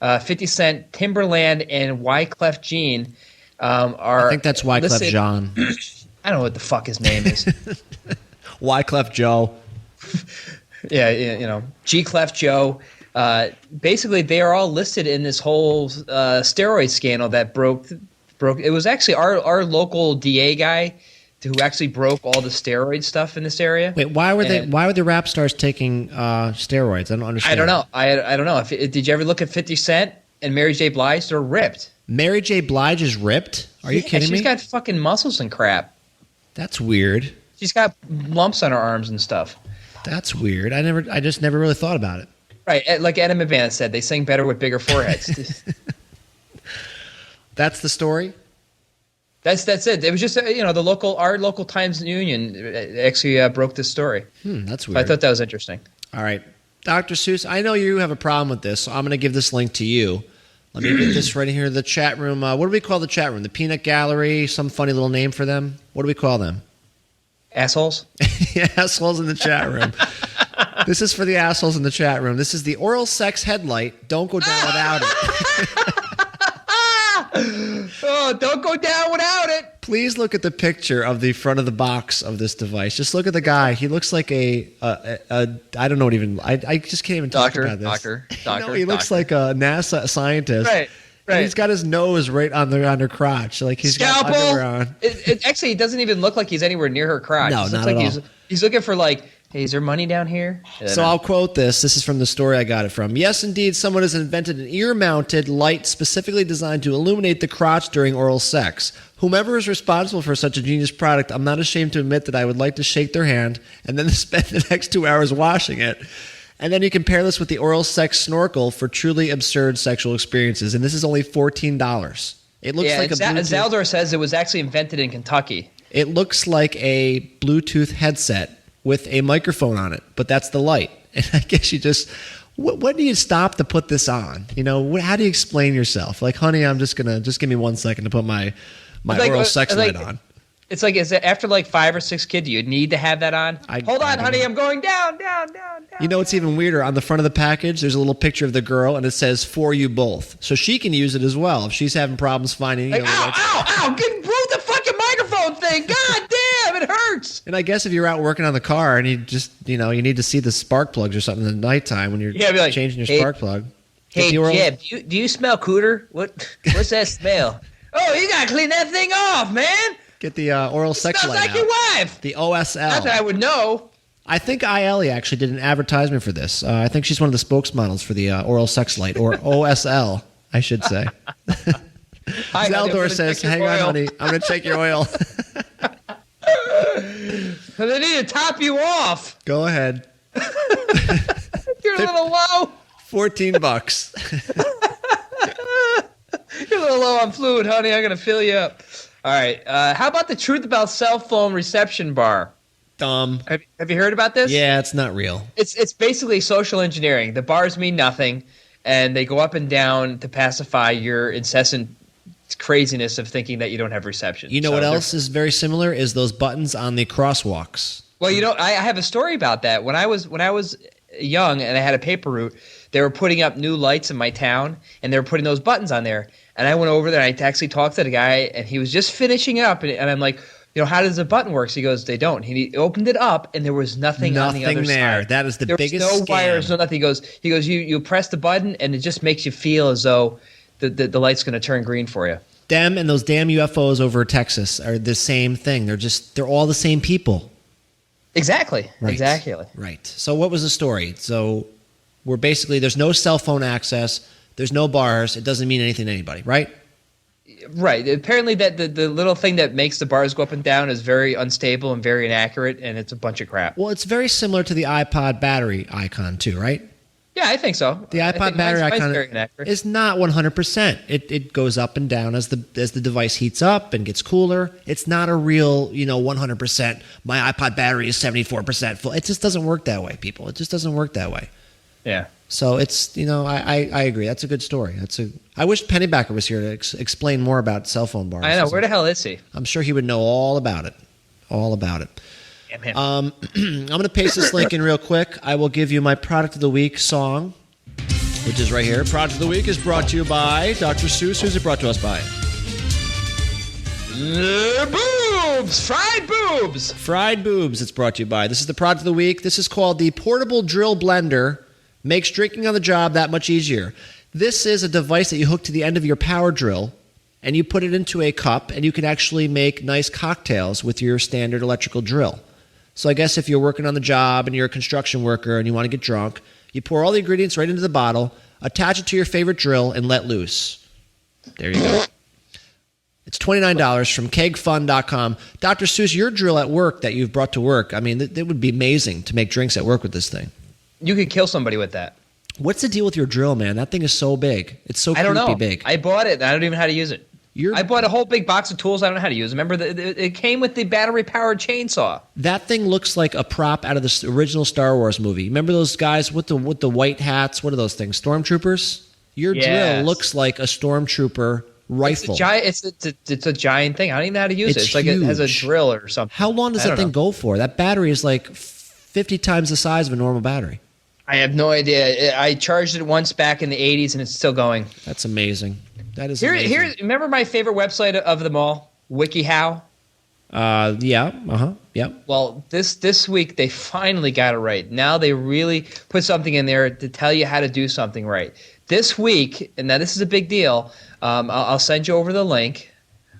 50 Cent, Timberland, and Wyclef Jean are. I think that's Wyclef Jean. I don't know what the fuck his name is. Wyclef Joe. Yeah, G. Clef Joe. Basically, they are all listed in this whole steroid scandal that broke. It was actually our local DA guy who actually broke all the steroid stuff in this area. Wait, why were the rap stars taking steroids? I don't understand. I don't know. I don't know. Did you ever look at 50 Cent? and Mary J. Blige, they're ripped. Mary J. Blige is ripped? Are you kidding me? She's got fucking muscles and crap. That's weird. She's got lumps on her arms and stuff. That's weird. I just never really thought about it. Right, like Adam Advance said, they sing better with bigger foreheads. That's the story? That's it. It was just our local Times Union actually broke this story. That's weird. I thought that was interesting. All right, Dr. Seuss, I know you have a problem with this, so I'm going to give this link to you. Let me get this right in here in the chat room. What do we call the chat room? The Peanut Gallery? Some funny little name for them? What do we call them? Assholes? Yeah, assholes in the chat room. This is for the assholes in the chat room. This is the oral sex headlight. Don't go down without it. Oh, don't go down without it. Please look at the picture of the front of the box of this device. Just look at the guy. He looks like I don't know what even, I just can't even talk about this. Doctor. He looks like a NASA scientist. Right. And he's got his nose right on her crotch. Like he's Scalpel. got underwear on. Actually, it doesn't even look like he's anywhere near her crotch. No, it not looks like at all. He's looking for like, hey, is there money down here? So I'll quote this. This is from the story I got it from. Yes, indeed, someone has invented an ear-mounted light specifically designed to illuminate the crotch during oral sex. Whomever is responsible for such a genius product, I'm not ashamed to admit that I would like to shake their hand and then spend the next 2 hours washing it. And then you compare this with the oral sex snorkel for truly absurd sexual experiences. And this is only $14. It looks like a Bluetooth. Zaldor says it was actually invented in Kentucky. It looks like a Bluetooth headset with a microphone on it, but that's the light. And I guess you just, when do you stop to put this on? How do you explain yourself? Like, honey, I'm just give me 1 second to put my oral sex light on. It's like, is it after like 5 or 6 kids, do you need to have that on? Hold on, honey, I'm going down. You know what's even weirder? On the front of the package, there's a little picture of the girl, and it says, for you both. So she can use it as well if she's having problems finding... Like, ow, move the fucking microphone thing. God damn, it hurts. And I guess if you're out working on the car and you just, you need to see the spark plugs or something in the nighttime when you're changing your spark plug. Hey, Jeb, do you smell cooter? What's that smell? Oh, you got to clean that thing off, man. Get the oral sex light out. Smells like your wife. The OSL. Not that I would know. I think IELE actually did an advertisement for this. I think she's one of the spokesmodels for the oral sex light, or OSL, I should say. Zaldor says, hang on, honey. I'm going to check your oil. They need to top you off. Go ahead. You're a little low. $14. You're a little low on fluid, honey. I'm going to fill you up. All right. How about the truth about cell phone reception bar? Dumb. Have you heard about this? Yeah, it's not real. It's basically social engineering. The bars mean nothing, and they go up and down to pacify your incessant craziness of thinking that you don't have reception. You know what else is very similar is those buttons on the crosswalks. Well, I have a story about that. When I was young and I had a paper route, they were putting up new lights in my town, and they were putting those buttons on there. And I went over there, and I actually talked to the guy, and he was just finishing it up. And I'm like, how does the button work? So he goes, they don't. He opened it up, and there was nothing on the other there. side. That is the biggest There was no scam. wires, no nothing. He goes, you press the button, and it just makes you feel as though the light's going to turn green for you. Them and those damn UFOs over Texas are the same thing. They're all the same people. Exactly. Right. Exactly. Right. So what was the story? So we're basically, there's no cell phone access. There's no bars. It doesn't mean anything to anybody, right? Right. Apparently that the little thing that makes the bars go up and down is very unstable and very inaccurate, and it's a bunch of crap. Well, it's very similar to the iPod battery icon too, right? Yeah, I think so. The iPod battery icon is is not 100%. It goes up and down as the device heats up and gets cooler. It's not a real, 100%. My iPod battery is 74% full. It just doesn't work that way, people. It just doesn't work that way. Yeah. So it's, I agree. That's a good story. I wish Pennybacker was here to explain more about cell phone bars. I know. Where the hell is he? I'm sure he would know all about it. All about it. Damn him. I'm going to paste this link in real quick. I will give you my Product of the Week song, which is right here. Product of the Week is brought to you by Dr. Seuss. Who's it brought to us by? Boobs! Fried boobs! Fried Boobs it's brought to you by. This is the Product of the Week. This is called the Portable Drill Blender. Makes drinking on the job that much easier. This is a device that you hook to the end of your power drill, and you put it into a cup, and you can actually make nice cocktails with your standard electrical drill. So I guess if you're working on the job and you're a construction worker and you want to get drunk, you pour all the ingredients right into the bottle, Attach it to your favorite drill and let loose. There you go. It's $29 from kegfun.com. Dr. Seuss, your drill at work that you've brought to work, I mean, it would be amazing to make drinks at work with this thing. You could kill somebody with that. What's the deal with your drill, man? That thing is so big. It's so creepy big. I bought it. I don't even know how to use it. I bought a whole big box of tools. I don't know how to use them. Remember, it came with the battery-powered chainsaw. That thing looks like a prop out of the original Star Wars movie. Remember those guys with the white hats? What are those things? Stormtroopers? Your drill looks like a stormtrooper rifle. It's a giant thing. I don't even know how to use it. It's like it has a drill or something. How long does that thing go for? That battery is like 50 times the size of a normal battery. I have no idea. I charged it once back in the 80s, and it's still going. That's amazing. That is amazing. Remember my favorite website of them all, WikiHow? Yeah. Well, this week they finally got it right. Now they really put something in there to tell you how to do something right. This week, and now this is a big deal. I'll send you over the link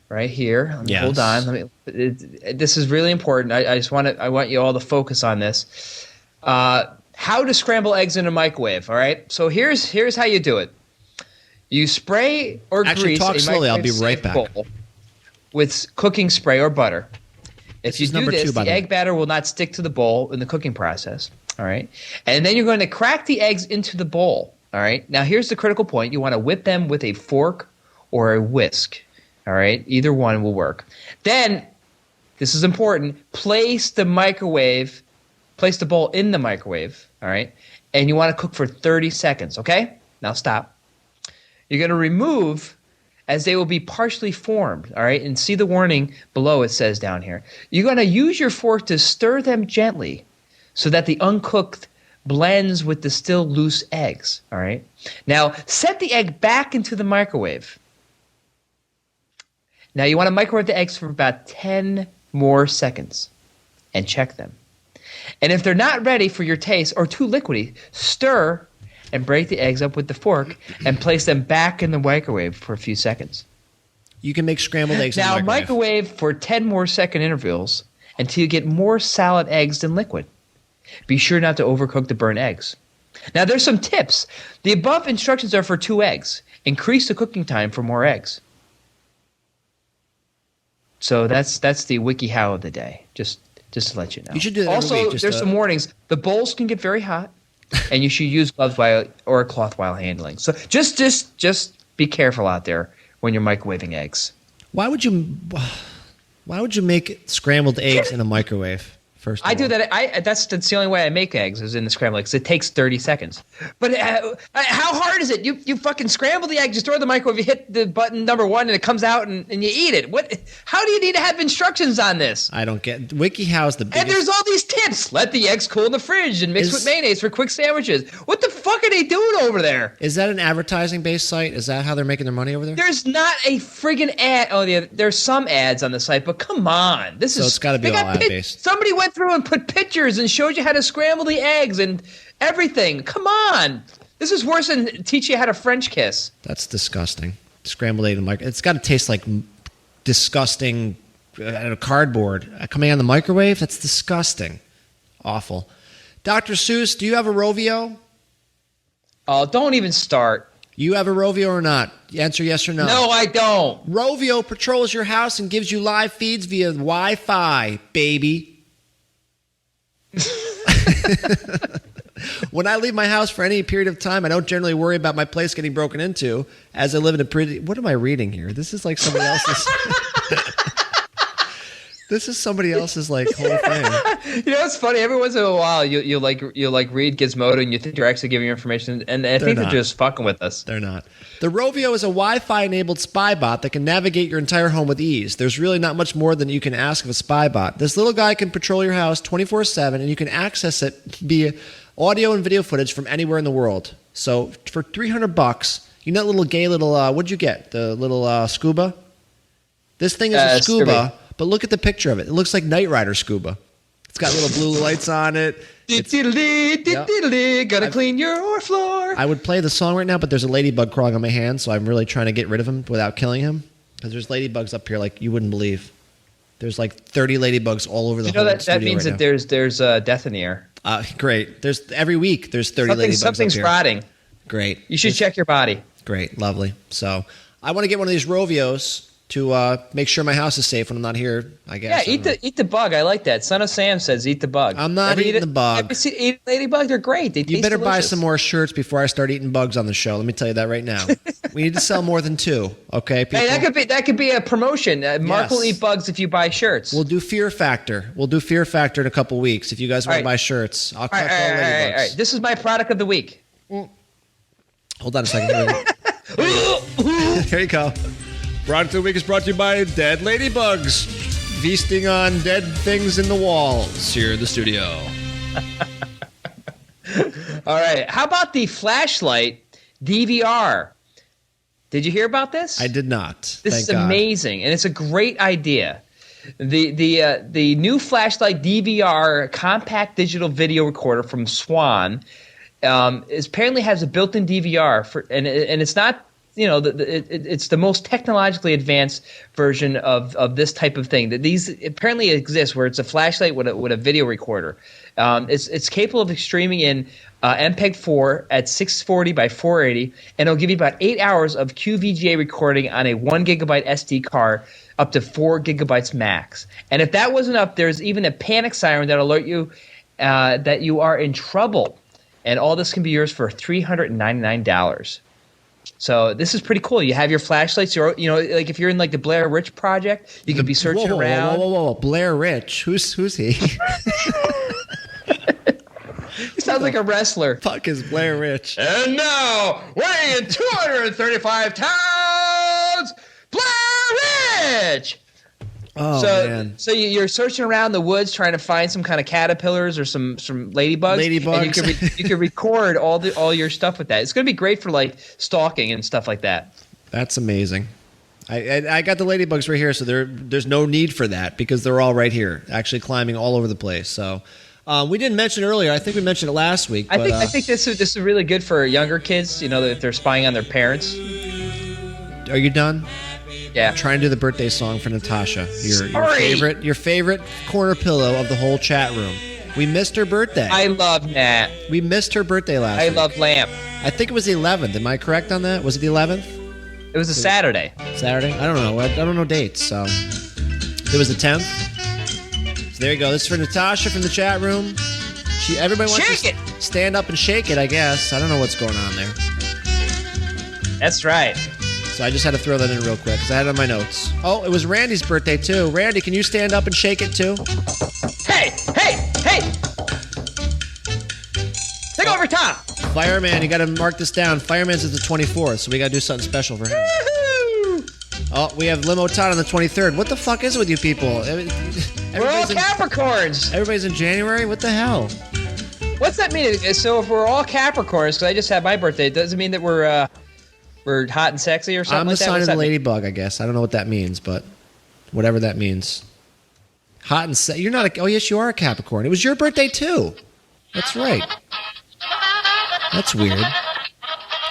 right here. Hold on. This is really important. I want you all to focus on this. How to scramble eggs in a microwave. All right. So here's how you do it. You spray or grease talk a slowly. I'll be microwave right back. bowl with cooking spray or butter. If you do this, the egg batter will not stick to the bowl in the cooking process. All right. And then you're going to crack the eggs into the bowl. All right. Now here's the critical point. You want to whip them with a fork or a whisk. All right. Either one will work. Then, this is important, place the bowl in the microwave. All right. And you want to cook for 30 seconds. Okay. Now stop. You're going to remove as they will be partially formed. All right. And see the warning below, it says down here. You're going to use your fork to stir them gently so that the uncooked blends with the still loose eggs. All right. Now set the egg back into the microwave. Now you want to microwave the eggs for about 10 more seconds and check them. And if they're not ready for your taste or too liquidy, stir and break the eggs up with the fork and place them back in the microwave for a few seconds. You can make scrambled eggs in the microwave. Now microwave for 10 more second intervals until you get more solid eggs than liquid. Be sure not to overcook the burnt eggs. Now there's some tips. The above instructions are for 2 eggs. Increase the cooking time for more eggs. So that's the WikiHow of the day. Just to let you know. You should do that also, every week. There's some warnings. The bowls can get very hot, and you should use gloves or a cloth while handling. So just be careful out there when you're microwaving eggs. Why would you make scrambled eggs in a microwave? First, I do that. That's the only way I make eggs is in the scrambled eggs. It takes 30 seconds. But how hard is it? You fucking scramble the egg, just throw it in the microwave, you hit the button number 1, and it comes out, and you eat it. What? How do you need to have instructions on this? I don't get. WikiHow's the biggest. And there's all these tips. Let the eggs cool in the fridge and mix with mayonnaise for quick sandwiches. What the fuck are they doing over there? Is that an advertising-based site? Is that how they're making their money over there? There's not a friggin' ad. Oh, yeah, there's some ads on the site, but come on. So it's got to be all ad-based. Somebody went through and put pictures and showed you how to scramble the eggs and everything. Come on. This is worse than teach you how to French kiss. That's disgusting. Scrambled egg in the microwave. It's got to taste like disgusting cardboard. Coming out of the microwave? That's disgusting. Awful. Dr. Seuss, do you have a Rovio? Oh, don't even start. You have a Rovio or not? Answer yes or no. No, I don't. Rovio patrols your house and gives you live feeds via Wi-Fi, baby. When I leave my house for any period of time, I don't generally worry about my place getting broken into, as I live in a pretty... What am I reading here? This is like somebody else's... This is somebody else's like whole thing. You know, it's funny. Every once in a while, you like read Gizmodo, and you think you're actually giving your information, and I think they're just fucking with us. They're not. The Rovio is a Wi-Fi enabled spy bot that can navigate your entire home with ease. There's really not much more than you can ask of a spy bot. This little guy can patrol your house 24/7, and you can access it via audio and video footage from anywhere in the world. So for $300, you know that little gay little what'd you get? The little scuba. This thing is a scuba. But look at the picture of it. It looks like Knight Rider scuba. It's got little blue lights on it. Gotta clean your floor. I would play the song right now, but there's a ladybug crawling on my hand, so I'm really trying to get rid of him without killing him. Because there's ladybugs up here like you wouldn't believe. There's like 30 ladybugs all over the whole studio. That means right that there's death in the air. Great. There's every week there's 30 ladybugs. Something's up here. rotting. Great. You should check your body. Great. Lovely. So I want to get one of these Rovios to make sure my house is safe when I'm not here, I guess. Yeah, eat the bug. I like that. Son of Sam says eat the bug. I'm not eating the bug. Eat ladybug. They're great. They You better taste buy delicious. some more shirts before I start eating bugs on the show. Let me tell you that right now. We need to sell more than 2, okay, people? Hey, that could be a promotion. Mark will eat bugs if you buy shirts. We'll do Fear Factor. We'll do Fear Factor in a couple weeks. If you guys want to buy shirts, I'll collect all ladybugs. All right. This is my product of the week. Hold on a second. Here you go. Product of the week is brought to you by Dead Ladybugs, feasting on dead things in the walls here in the studio. All right. How about the flashlight DVR? Did you hear about this? I did not. This is amazing, and it's a great idea. The new flashlight DVR compact digital video recorder from Swan apparently has a built-in DVR and it's not. It's the most technologically advanced version of this type of thing. That these apparently exist, where it's a flashlight with a video recorder. It's capable of streaming in MPEG-4 at 640 by 480, and it'll give you about 8 hours of QVGA recording on a 1 gigabyte SD card, up to 4 gigabytes max. And if that wasn't up, there's even a panic siren that alert you that you are in trouble. And all this can be yours for $399. So this is pretty cool. You have your flashlights. Like if you're in like the Blair Witch Project, you could be searching around. Whoa! Blair Witch? Who's he? He sounds like a wrestler. Fuck is Blair Witch? And now, weighing 235 pounds, Blair Witch. Oh, man. So you're searching around the woods trying to find some kind of caterpillars or some ladybugs. And you can record all your stuff with that. It's going to be great for like stalking and stuff like that. That's amazing. I got the ladybugs right here, so there's no need for that because they're all right here, actually climbing all over the place. So we didn't mention earlier. I think we mentioned it last week. But, I think this is really good for younger kids. If they're spying on their parents. Are you done? Yeah. Try and do the birthday song for Natasha. Your favorite corner pillow of the whole chat room. We missed her birthday. I love Nat. We missed her birthday last week. I love Lamp. I think it was the 11th. Am I correct on that? Was it the 11th? It was a Saturday. Saturday? I don't know. I don't know dates. So it was the 10th. So there you go. This is for Natasha from the chat room. Everybody wants to stand up and shake it, I guess. I don't know what's going on there. That's right. So I just had to throw that in real quick because I had it on my notes. Oh, it was Randy's birthday, too. Randy, can you stand up and shake it, too? Hey! Take over, Tom! Fireman, you got to mark this down. Fireman's is the 24th, so we got to do something special for him. Woo-hoo! Oh, we have Limo Todd on the 23rd. What the fuck is it with you people? We're all Capricorns. Everybody's in January? What the hell? What's that mean? So if we're all Capricorns, because I just had my birthday, it doesn't mean that we're hot and sexy or something like that? I'm the sign of the ladybug, I guess. I don't know what that means, but whatever that means. Hot and sexy. You're not oh, yes, you are a Capricorn. It was your birthday, too. That's right. That's weird.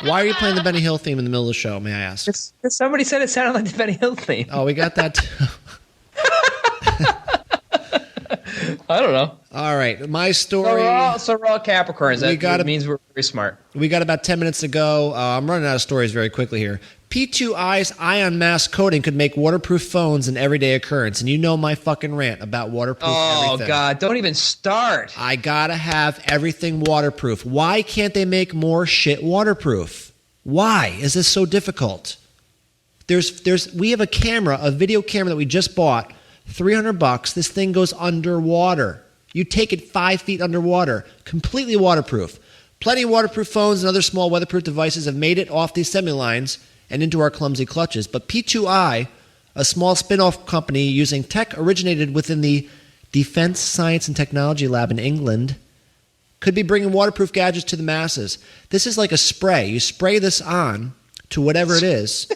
Why are you playing the Benny Hill theme in the middle of the show, may I ask? Somebody said it sounded like the Benny Hill theme. Oh, we got that, too. I don't know. All right, my story. So we're all Capricorns. That means we're very smart. We got about 10 minutes to go. I'm running out of stories very quickly here. P2I's ion mask coating could make waterproof phones an everyday occurrence. And you know my fucking rant about waterproof everything. Oh, God. Don't even start. I gotta have everything waterproof. Why can't they make more shit waterproof? Why is this so difficult? We have a video camera that we just bought. $300. This thing goes underwater. You take it 5 feet underwater, completely waterproof. Plenty of waterproof phones and other small weatherproof devices have made it off the assembly lines and into our clumsy clutches. But P2I, a small spin-off company using tech originated within the Defense Science and Technology Lab in England, could be bringing waterproof gadgets to the masses. This is like a spray. You spray this on to whatever it is,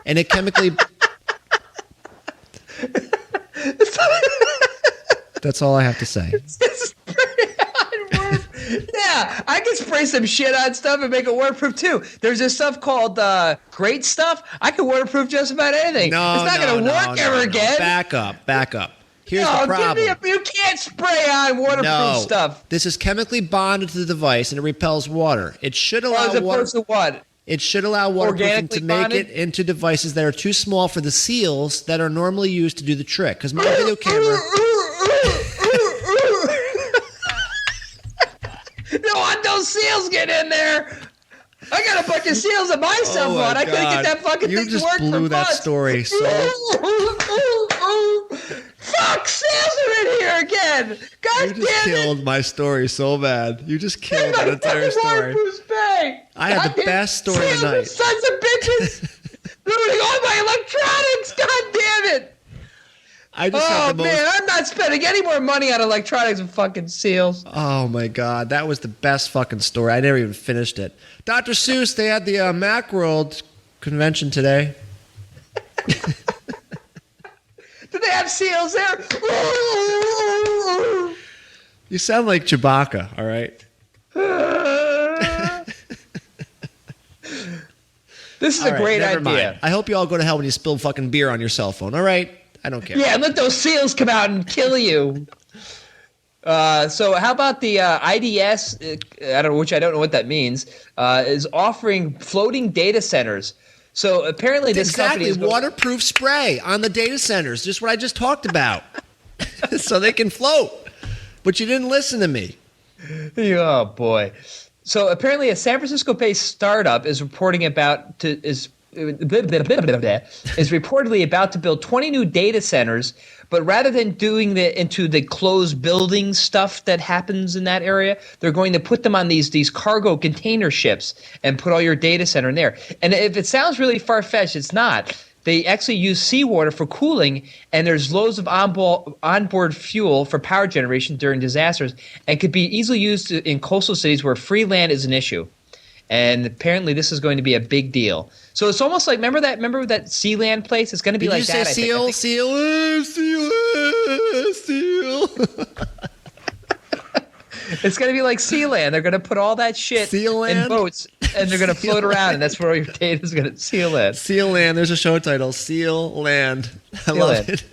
and it chemically... That's all I have to say. Yeah, I can spray some shit on stuff and make it waterproof too. There's this stuff called Great Stuff. I can waterproof just about anything. It's not going to work ever again. Back up. Here's the problem. You can't spray on waterproof stuff. This is chemically bonded to the device and it repels water. It should allow as opposed to what? It should allow waterproofing to make bonded? it into devices that are too small for the seals that are normally used to do the trick. Because my video camera... No, want those seals get in there. I got a bunch of seals on my cell phone. I couldn't get that fucking thing to work. You just blew that story so... Fuck, seals are in here again. God damn it. You just killed my story so bad. You just killed that entire story. I had the best story of the night. Sons of bitches. Ruining all my electronics. God damn it. Man, I'm not spending any more money on electronics than fucking seals. Oh my god, that was the best fucking story. I never even finished it. Dr. Seuss, they had the Macworld convention today. Did they have seals there? You sound like Chewbacca, all right? This is a great idea. Mind. I hope you all go to hell when you spill fucking beer on your cell phone, all right? I don't care. Yeah, let those seals come out and kill you. So how about the IDS, which I don't know what that means, is offering floating data centers. So apparently this company is waterproof spray on the data centers, just what I just talked about. So they can float. But you didn't listen to me. Oh, boy. So apparently a San Francisco-based startup is reportedly about to build 20 new data centers, but rather than doing into the closed building stuff that happens in that area, they're going to put them on these cargo container ships and put all your data center in there. And if it sounds really far-fetched, it's not. They actually use seawater for cooling, and there's loads of onboard fuel for power generation during disasters, and could be easily used in coastal cities where free land is an issue. And apparently this is going to be a big deal. So it's almost like remember that Sealand place? It's going to be like that. Did you say seal? It's going to be like Sealand. They're going to put all that shit in boats, and they're going to float around, and that's where all your data is going to Sealand. Sealand. There's a show title, Sealand. I love it.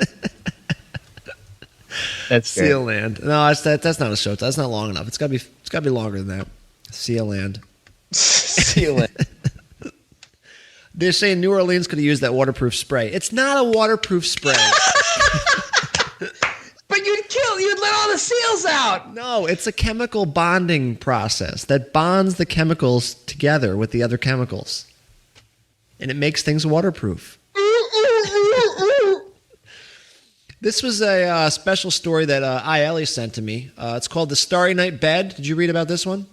That's Sealand. No, that's not a show. That's not long enough. It's got to be longer than that. Sealand. Sealand. They're saying New Orleans could have used that waterproof spray. It's not a waterproof spray. But you'd let all the seals out. No, it's a chemical bonding process that bonds the chemicals together with the other chemicals. And it makes things waterproof. This was a special story that Ieli sent to me. It's called The Starry Night Bed. Did you read about this one?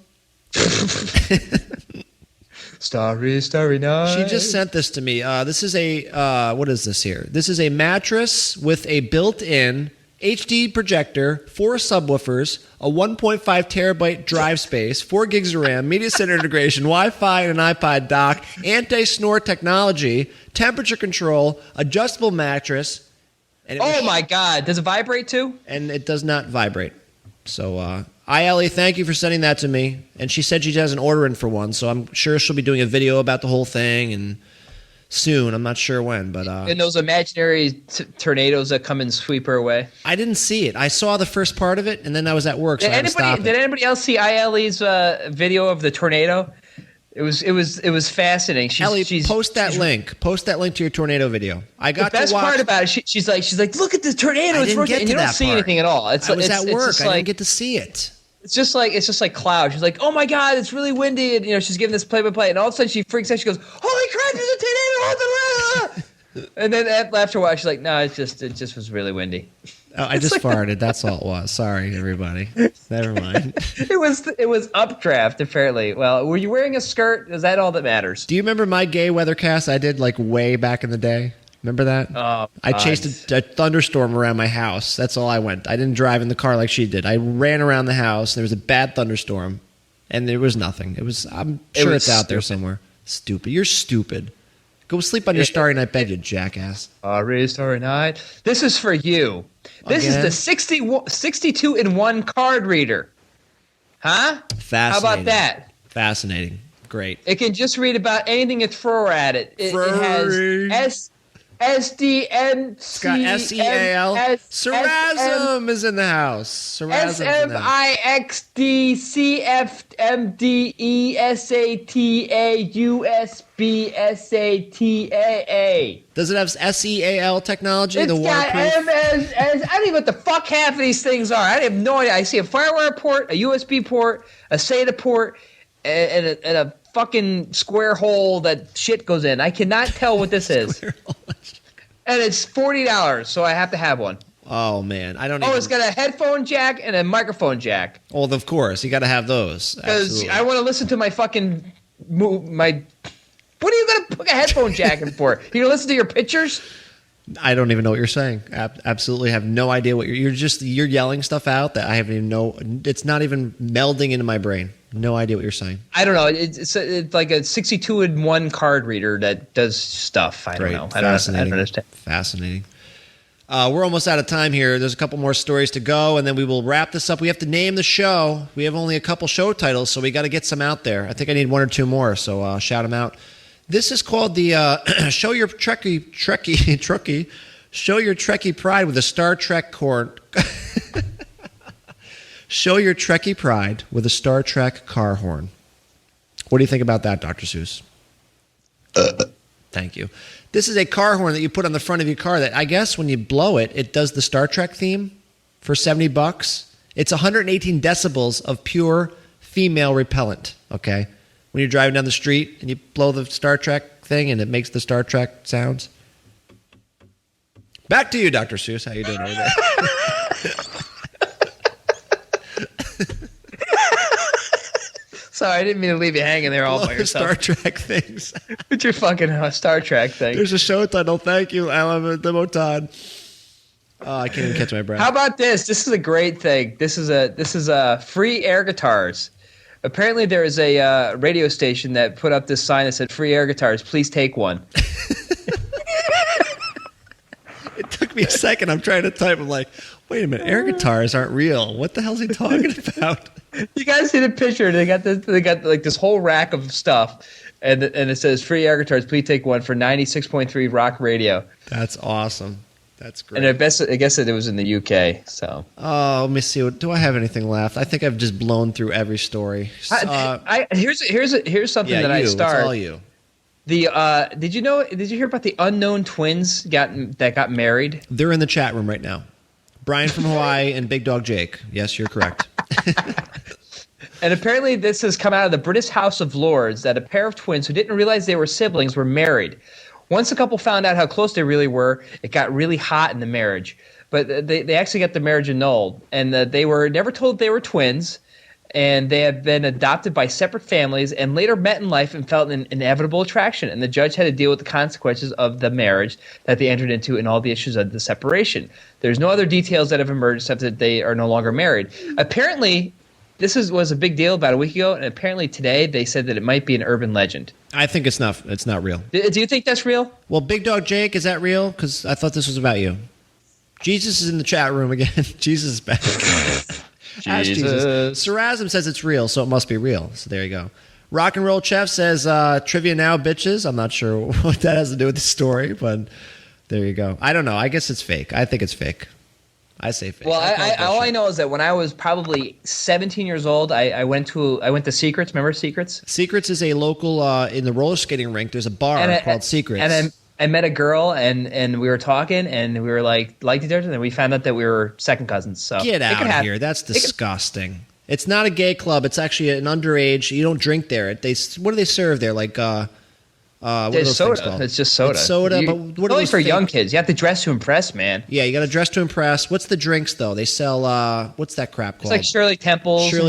Starry, starry night. She just sent this to me. This is what is this here? This is a mattress with a built-in HD projector, 4 subwoofers, a 1.5 terabyte drive space, 4 gigs of RAM, media center integration, Wi-Fi and an iPod dock, anti-snore technology, temperature control, adjustable mattress. And my God. Does it vibrate too? And it does not vibrate. So, Ieli, thank you for sending that to me. And she said she has an order in for one, so I'm sure she'll be doing a video about the whole thing and soon. I'm not sure when, but and those imaginary tornadoes that come and sweep her away. I didn't see it. I saw the first part of it, and then I was at work, so I had to stop it. Did anybody else see Ieli's video of the tornado? It was fascinating. Post that link. Post that link to your tornado video. I got the best to watch. part about it. She's like, look at the tornado. It's working. And you don't see anything at all. I was at work. I didn't get to see it. It's just like cloud. She's like, oh my God, it's really windy, and she's giving this play-by-play, and all of a sudden she freaks out. She goes, holy crap, there's a tornado! And then after a while, she's like, no, it just was really windy. Oh, I just farted. That's all it was. Sorry, everybody. Never mind. It was updraft, apparently. Well, were you wearing a skirt? Is that all that matters? Do you remember my gay weathercast I did way back in the day? Remember that? Oh, I chased a thunderstorm around my house. That's all I went. I didn't drive in the car like she did. I ran around the house. There was a bad thunderstorm, and there was nothing. I'm sure it's out there somewhere. Stupid. You're stupid. Go sleep on your Starry Night bed, you jackass. Starry Night. This is for you. This is the 62-in-1 card reader. Huh? Fascinating. How about that? Fascinating. Great. It can just read about anything you throw at it. It has SDN. Scott, SEAL. Sarasm is in the house. SMIXDCFMDESATAUSBSATAA. Does it have SEAL technology? It's the got waterproof? I don't even know what the fuck half of these things are. I have no idea. I see a FireWire port, a USB port, a SATA port, and a fucking square hole that shit goes in. I cannot tell what this is. And it's $40, so I have to have one. Oh, man. It's got a headphone jack and a microphone jack. Well, of course. You got to have those. Because I want to listen to my fucking... What are you going to put a headphone jack in for? You going to listen to your pictures? I don't even know what you're saying. Absolutely have no idea what you're yelling stuff out that I haven't even know. It's not even melding into my brain. No idea what you're saying. I don't know. It's like a 62-in-1 card reader that does stuff. I don't know. I don't understand. Fascinating. We're almost out of time here. There's a couple more stories to go, and then we will wrap this up. We have to name the show. We have only a couple show titles, so we got to get some out there. I think I need one or two more, so shout them out. This is called the Show Your Trekkie Show Your Trekkie Pride with a Star Trek horn. Show your Trekkie pride with a Star Trek car horn. What do you think about that, Dr. Seuss? Thank you. This is a car horn that you put on the front of your car that I guess when you blow it, it does the Star Trek theme for $70. It's 118 decibels of pure female repellent, okay? When you're driving down the street and you blow the Star Trek thing and it makes the Star Trek sounds. Back to you, Dr. Seuss. How you doing over there? Sorry, I didn't mean to leave you hanging there all by yourself. Star Trek things. What's your fucking Star Trek thing? There's a show title. Thank you, Alan Demotan. Oh, I can't even catch my breath. How about this? This is a great thing. This is a free air guitars. Apparently, there is a radio station that put up this sign that said "Free air guitars. Please take one." It took me a second. I'm trying to type. I'm like, wait a minute. Air guitars aren't real. What the hell is he talking about? You guys see the picture? They got like this whole rack of stuff, and it says "Free air guitars. Please take one" for 96.3 rock radio. That's awesome. That's great. And I guess it was in the UK. So. Oh, let me see. Do I have anything left? I think I've just blown through every story. Here's something that I started. It's all you. Did you hear about the unknown twins that got married? They're in the chat room right now. Brian from Hawaii and Big Dog Jake. Yes, you're correct. And apparently this has come out of the British House of Lords that a pair of twins who didn't realize they were siblings were married. Once the couple found out how close they really were, it got really hot in the marriage. But they actually got the marriage annulled. And they were never told they were twins. And they have been adopted by separate families and later met in life and felt an inevitable attraction. And the judge had to deal with the consequences of the marriage that they entered into and all the issues of the separation. There's no other details that have emerged except that they are no longer married. Apparently, this was a big deal about a week ago, and apparently today they said that it might be an urban legend. I think it's not real. Do you think that's real? Well, Big Dog Jake, is that real? Because I thought this was about you. Jesus is in the chat room again. Jesus is back. Jesus. Sarasm says it's real, so it must be real. So there you go. Rock and Roll Chef says, trivia now, bitches. I'm not sure what that has to do with the story, but there you go. I don't know. I guess it's fake. I think it's fake. I say fake. Well, all I know is that when I was probably 17 years old, I went to Secrets. Remember Secrets? Secrets is a local in the roller skating rink. There's a bar called Secrets. And I met a girl, and we were talking, and we were liked each other, and we found out that we were second cousins. So get out of here! That's disgusting. It's not a gay club. It's actually an underage. You don't drink there. What do they serve there? Like what are those soda. Things called? It's just soda. It's soda, but what only for young kids. You have to dress to impress, man. Yeah, you got to dress to impress. What's the drinks though? They sell what's that crap called? It's like Shirley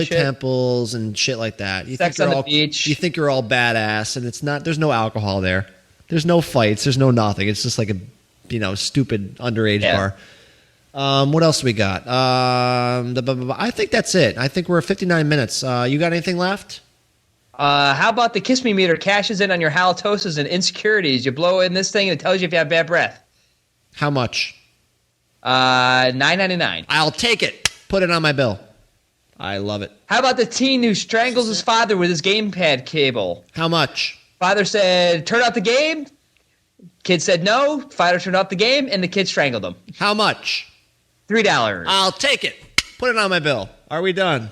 Temples and shit like that. Sex on the beach. You think you're all badass, and it's not. There's no alcohol there. There's no fights. There's no nothing. It's just like a stupid underage bar. What else do we got? I think that's it. I think we're at 59 minutes. You got anything left? How about the Kiss Me meter cashes in on your halitosis and insecurities? You blow in this thing and it tells you if you have bad breath. How much? $9.99. I'll take it. Put it on my bill. I love it. How about the teen who strangles his father with his gamepad cable? How much? Father said, turn out the game. Kid said no. Fighter turned off the game, and the kid strangled him. How much? $3. I'll take it. Put it on my bill. Are we done?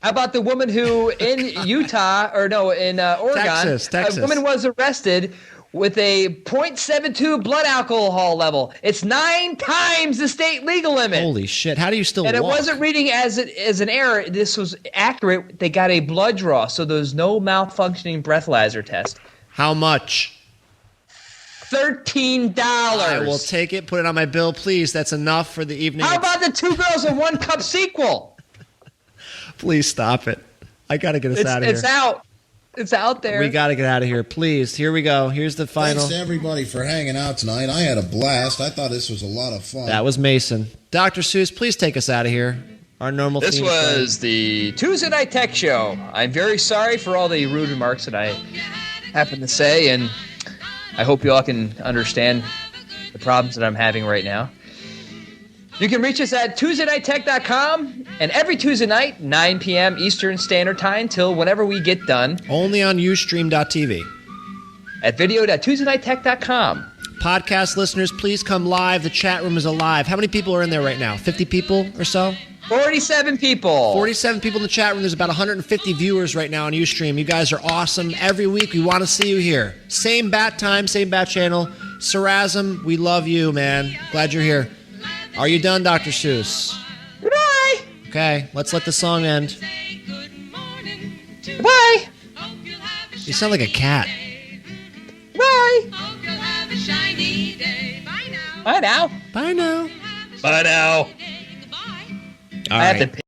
How about the woman who in in Oregon, Texas. A woman was arrested with a .72 blood alcohol level. It's 9 times the state legal limit. Holy shit! How do you still? And walk? it wasn't reading as an error. This was accurate. They got a blood draw, so there was no malfunctioning breathalyzer test. How much? $13. I will take it. Put it on my bill, please. That's enough for the evening. How about the 2 Girls and 1 Cup sequel? Please stop it. I got to get us out of here. It's out. It's out there. We got to get out of here. Please. Here we go. Here's the final. Thanks to everybody for hanging out tonight. I had a blast. I thought this was a lot of fun. That was Mason. Dr. Seuss, please take us out of here. Our normal This theme was the Tuesday Night Tech Show. I'm very sorry for all the rude remarks that I happened to say, and I hope you all can understand the problems that I'm having right now. You can reach us at TuesdayNightTech.com, and every Tuesday night, 9 p.m. Eastern Standard Time, till whenever we get done. Only on Ustream.tv. At video.TuesdayNightTech.com. Podcast listeners, please come live. The chat room is alive. How many people are in there right now? 50 people or so? 47 people. 47 people in the chat room. There's about 150 viewers right now on Ustream. You guys are awesome. Every week, we want to see you here. Same bat time, same bat channel. Sarasm, we love you, man. Glad you're here. Are you done, Dr. Seuss? Goodbye. Okay, let's let the song end. Goodbye. You sound like a cat. Bye. Bye now. Bye now. Bye now. All I have right. to